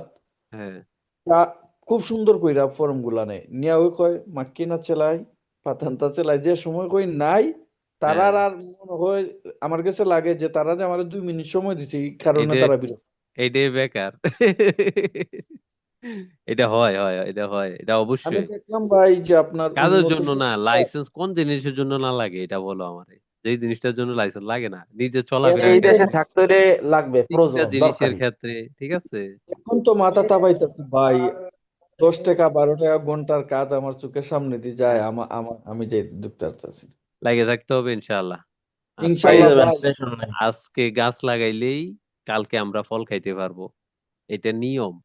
হ্যাঁ, খুব সুন্দর কইরা ফর্ম গুলা নেয় নিয়া, ওই কয় মাক্কিনা চেলাই পাতান্তা চেলাই, যে সময় কই নাই তারা হ্যাঁ, আর মনে হয় আমার কাছে লাগে যে তারা যে আমার 2 মিনিট সময় দিছে এই কারণে এটা তারা বিরক্ত। এইটাই বেকার। এটা হয় হয়, এটা হয়, এটা আমি অবশ্যই। দেখলাম ভাই যে আপনার কাজের উন্নত জন্য না, শিক্ষা, লাইসেন্স কোন জিনিসের জন্য না লাগে এটা বলো আমারে। যেই জিনিসটার জন্য লাইসেন্স লাগে না, নিজে এই চলাফেরার দেশে ক্ষেত্রে, থাকতে হলে লাগবে, প্রত্যেকটা প্রয়োজন, জিনিসের দরকারি। ক্ষেত্রে, ঠিক আছে। এখন তো মাথা তাপাইতেছি ভাই, 10 টাকা 12 টাকা ঘন্টার কাজ আমার চোখের সামনে দিয়ে যায়, হ্যাঁ, আমি যে ঢুকতে পারতেছি। লাগে থাকতে হবে ইনশাআল্লাহ। আজকে পাই ইনশাল্লাহ যাবেন, ভাই। টেনশন নাই। আজকে গাছ লাগাইলেই কালকে আমরা ফল খাইতে পারবো, এটা নিয়ম।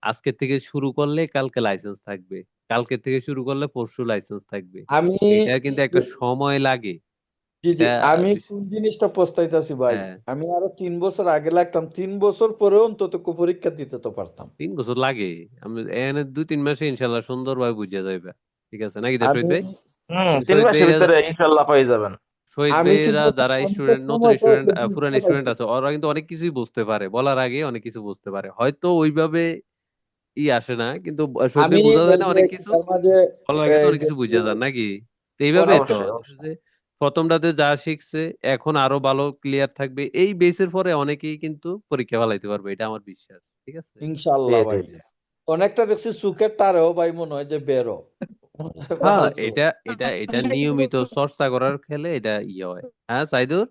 আজকে থেকে শুরু করলে কালকে লাইসেন্স থাকবে, কালকে থেকে শুরু করলে পরশু লাইসেন্স থাকবে। আমি এটা কিন্তু একটা সময় লাগে। জি জি, এটা আমি বিশ- কোন জিনিসটা পস্তাইতাছি ভাই, হ্যাঁ, আমি আরো 3 বছর আগে লাগতাম, 3 বছর পরেও অন্তত পরীক্ষা দিতে তো পারতাম। 3 বছর লাগে। আমি এখানে 2-3 মাসে ইনশাল্লাহ সুন্দরভাবে বুঝে যাইবে, ঠিক আছে নাকি দা শহীদ আমি ভাই? কিন্তু তিন শহীদ মাসের ভাইরা, ভিতরে ইনশাল্লাহ পেয়ে যাবেন। আমি চিন্তা যারা করতাম, আমি তো স্টুডেন্ট, নতুন সময় স্টুডেন্ট, কয়েকটা জিনিস পুরান স্টুডেন্ট ফেলাইছি। আছে, ওরা কিন্তু অনেক কিছুই বুঝতে পারে, বলার আগে অনেক কিছু বুঝতে পারে, হয়তো ওইভাবে আসে না, কিন্তু শহীদ আমি ভাই বোঝা যায় এই না যে অনেক কিছু, তার মাঝে বলার আগে তো এই অনেক যে কিছু বুঝে যান নাকি। তো এইভাবেই তো অবশ্যই যে প্রথমটাতে যা শিখছে এখন আরো ভালো ক্লিয়ার থাকবে, এই বেসের পরে অনেকেই কিন্তু পরীক্ষা ভালাইতে পারবে, এটা আমার বিশ্বাস, ঠিক আছে। জি ইনশাল্লাহ জি ভাই, জি। অনেকটা দেখছি সুখের তারেও ভাই মনে হয় যে বেরো হ্যাঁ, ভালো সুখ। এটা এটা এটা নিয়মিত চর্চা করার খেলে এটা ইয়ে হয়। হ্যাঁ সাইদুর,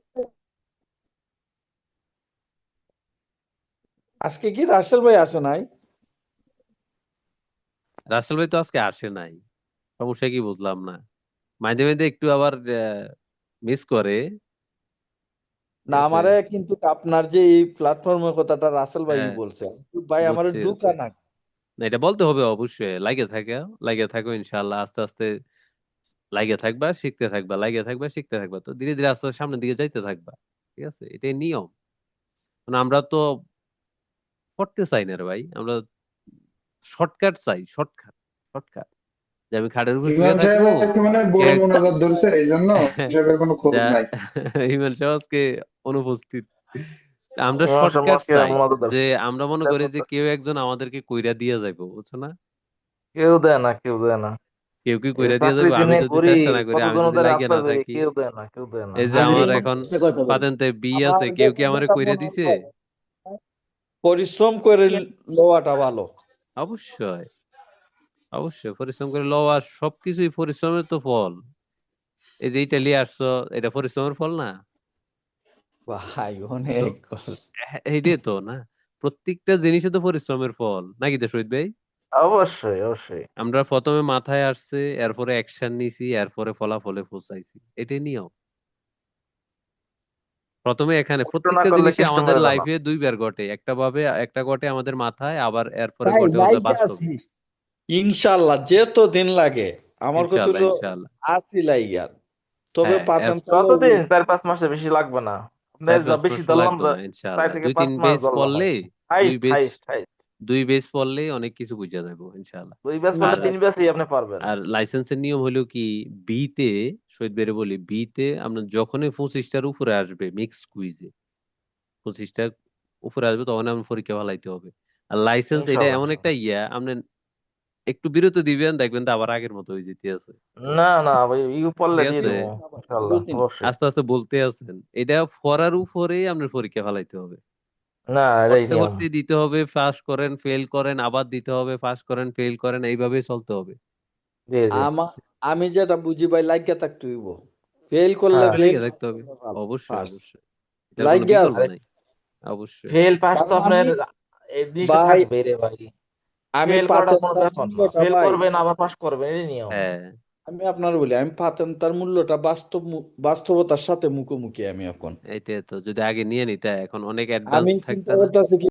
আজকে কি রাসেল ভাই আসে নাই? রাসেল ভাই তো আজকে আসে নাই, সমস্যা কি বুঝলাম না। মাঝে মাঝে একটু আবার মিস করে, ঠিক না, আছে। আমারে কিন্তু আপনার যে এই প্ল্যাটফর্মের কথাটা রাসেল ভাই হ্যাঁ, বলছে, ভাই আমার বুঝছি ঢুকা বুঝছি। না। না, এটা বলতে হবে অবশ্যই, লাগে থাকো ইনশাআল্লাহ, আস্তে আস্তে লাগে থাকবা, শিখতে থাকবা, লাগে থাকবা, শিখতে থাকবা, তো ধীরে ধীরে আস্তে আস্তে সামনের দিকে যাইতে থাকবা, ঠিক আছে। এটাই নিয়ম। মানে আমরা তো পড়তে চাই না রে ভাই, আমরা শর্টকাট চাই, শর্টকাট, শর্টকাট, যে আমি খাটের উপর শুয়ে ইমাম সাহেব থাকবো। আজকে মানে কে বড় মোনাজাত ধরছে, এই জন্য সাহেবের কোনো খোঁজ যা নাই। ইমান সাহেব আজকে অনুপস্থিত। আমরা ইমাম সাহেব শর্টকাট আজকে চাই, মোনাজাত যে আছে। আমরা মনে করি যে কেউ একজন আমাদেরকে কইরা দিয়ে যাইবো, বুঝছো না। কেউ দেয় না, কেউ দেয় না। কেউ কি এই কইরা দিয়ে যাবে, চাকরির আমি জন্য যদি করি, চেষ্টা না করি, আমি কতজন যদি ধরে লাগিয়ে রাস্তা না বেরি, থাকি। কেউ দেয় না, কেউ দেয় না। এই যে আমি আমার এখন একটা কথা বলি, পাতেন্তে বি আমার আছে, কেউ কি আমারে যেটা কইরা মনে দিছে? হয় পরিশ্রম করে লওয়াটা ভালো। অবশ্যই, অবশ্যই পরিশ্রম করে লওয়া, সবকিছুই পরিশ্রমের তো ফল। এই যে ইটালি আসছো, এটা পরিশ্রমের ফল না? ভাই তো অনেক কষ্ট। এইটাই তো না, প্রত্যেকটা জিনিসে তো পরিশ্রমের ফল নাকি তো শহীদ ভাই। অবশ্যই অবশ্যই। আমরা প্রথমে মাথায় আসছে, এরপরে অ্যাকশন নিছি, এরপরে ফলাফলে পৌঁছাইছি, এটাই নিয়ম। প্রথমে এখানে কষ্ট না প্রত্যেকটা করলে জিনিসই কিচ্ছু আমাদের মেলে না। লাইফে দুইবার ঘটে, একটা ঘটে আমাদের মাথায়, আবার এরপরে ভাই ঘটে হচ্ছে লাইগে বাস্তবে। আছি, ইনশাল্লাহ যেত দিন লাগে, আমার কথা ইনশাআল্লাহ হলো ইনশাআল্লাহ। আছি লাইগার, তবে হ্যাঁ, পাতান চালো কতদিন? 4-5 মাসে, বেশি লাগবে না। চার পাঁচ বেশি মাস ধরলাম, লাগতো না 4 ইনশাআল্লাহ, থেকে দুই তিন 5 মাস বেস ধরলাম আর পড়লে, কি। দুই হাইস্ট বেস হাইস্ট হাইস্ট। দুই বেস পড়লে অনেক কিছু বুঝা যাবো ইনশাআল্লাহ। 2 ব্যাচ আর পড়লে 3 ব্যাচই আপনি পারবেন। আর লাইসেন্সের নিয়ম হলো কি, বি তে, শহীদ বেড়ে বলি, বি তে আপনার যখনই 25টার উপরে আসবে মিক্স কুইজে, 25টার উপরে আসবে, তখন আপনার পরীক্ষা ভালাইতে হবে। আর লাইসেন্স এটা ইনশাল্লাহ। এমন একটা আপনি একটু বিরতি দিবেন, দেখবেন তো আবার আগের মতো হয়ে যেতে আছে, না না ভাই, ইউ পড়লে ঠিক দিয়ে আছে। দেবো ইনশাল্লাহ, অবশ্যই। আস্তে আস্তে বলতে আছেন, এটা ফরার উপরেই আপনার পরীক্ষা ভালাইতে হবে। না, এটাই করতে নিয়ম। করতে দিতে হবে, পাস করেন ফেল করেন, আবার দিতে হবে, পাস করেন ফেল করেন, এইভাবেই চলতে হবে। জি জি। আমি যেটা বুঝি ভাই, লাগিয়া থাকতে হইব, ফেল করলে হ্যাঁ। ফেল, লেগে থাকতে হবে, অবশ্যই ফার্স্ট অবশ্যই, এটার কোনো লাগিয়া বিকল্প আছে। নাই। অবশ্যই। ফেল পাস তো কারণ আপনার আমি এই জিনিসটা ভাই থাকবে রে ভাই। আমি ফেল করাটা কোনো পাতেন্তার ব্যাপার না, মূল্যটা ফেল ভাই, করবেন আবার পাস করবেন এই নিয়ম। হ্যাঁ আমি আপনার বলি, আমি পাতেন্তার মূল্যটা বাস্তবতার সাথে মুখোমুখি আমি এখন। এইটাই তো, যদি আগে নিয়ে নিতে এখন অনেক আমি অ্যাডভান্স চিন্তা থাকতো না। করতেছি কি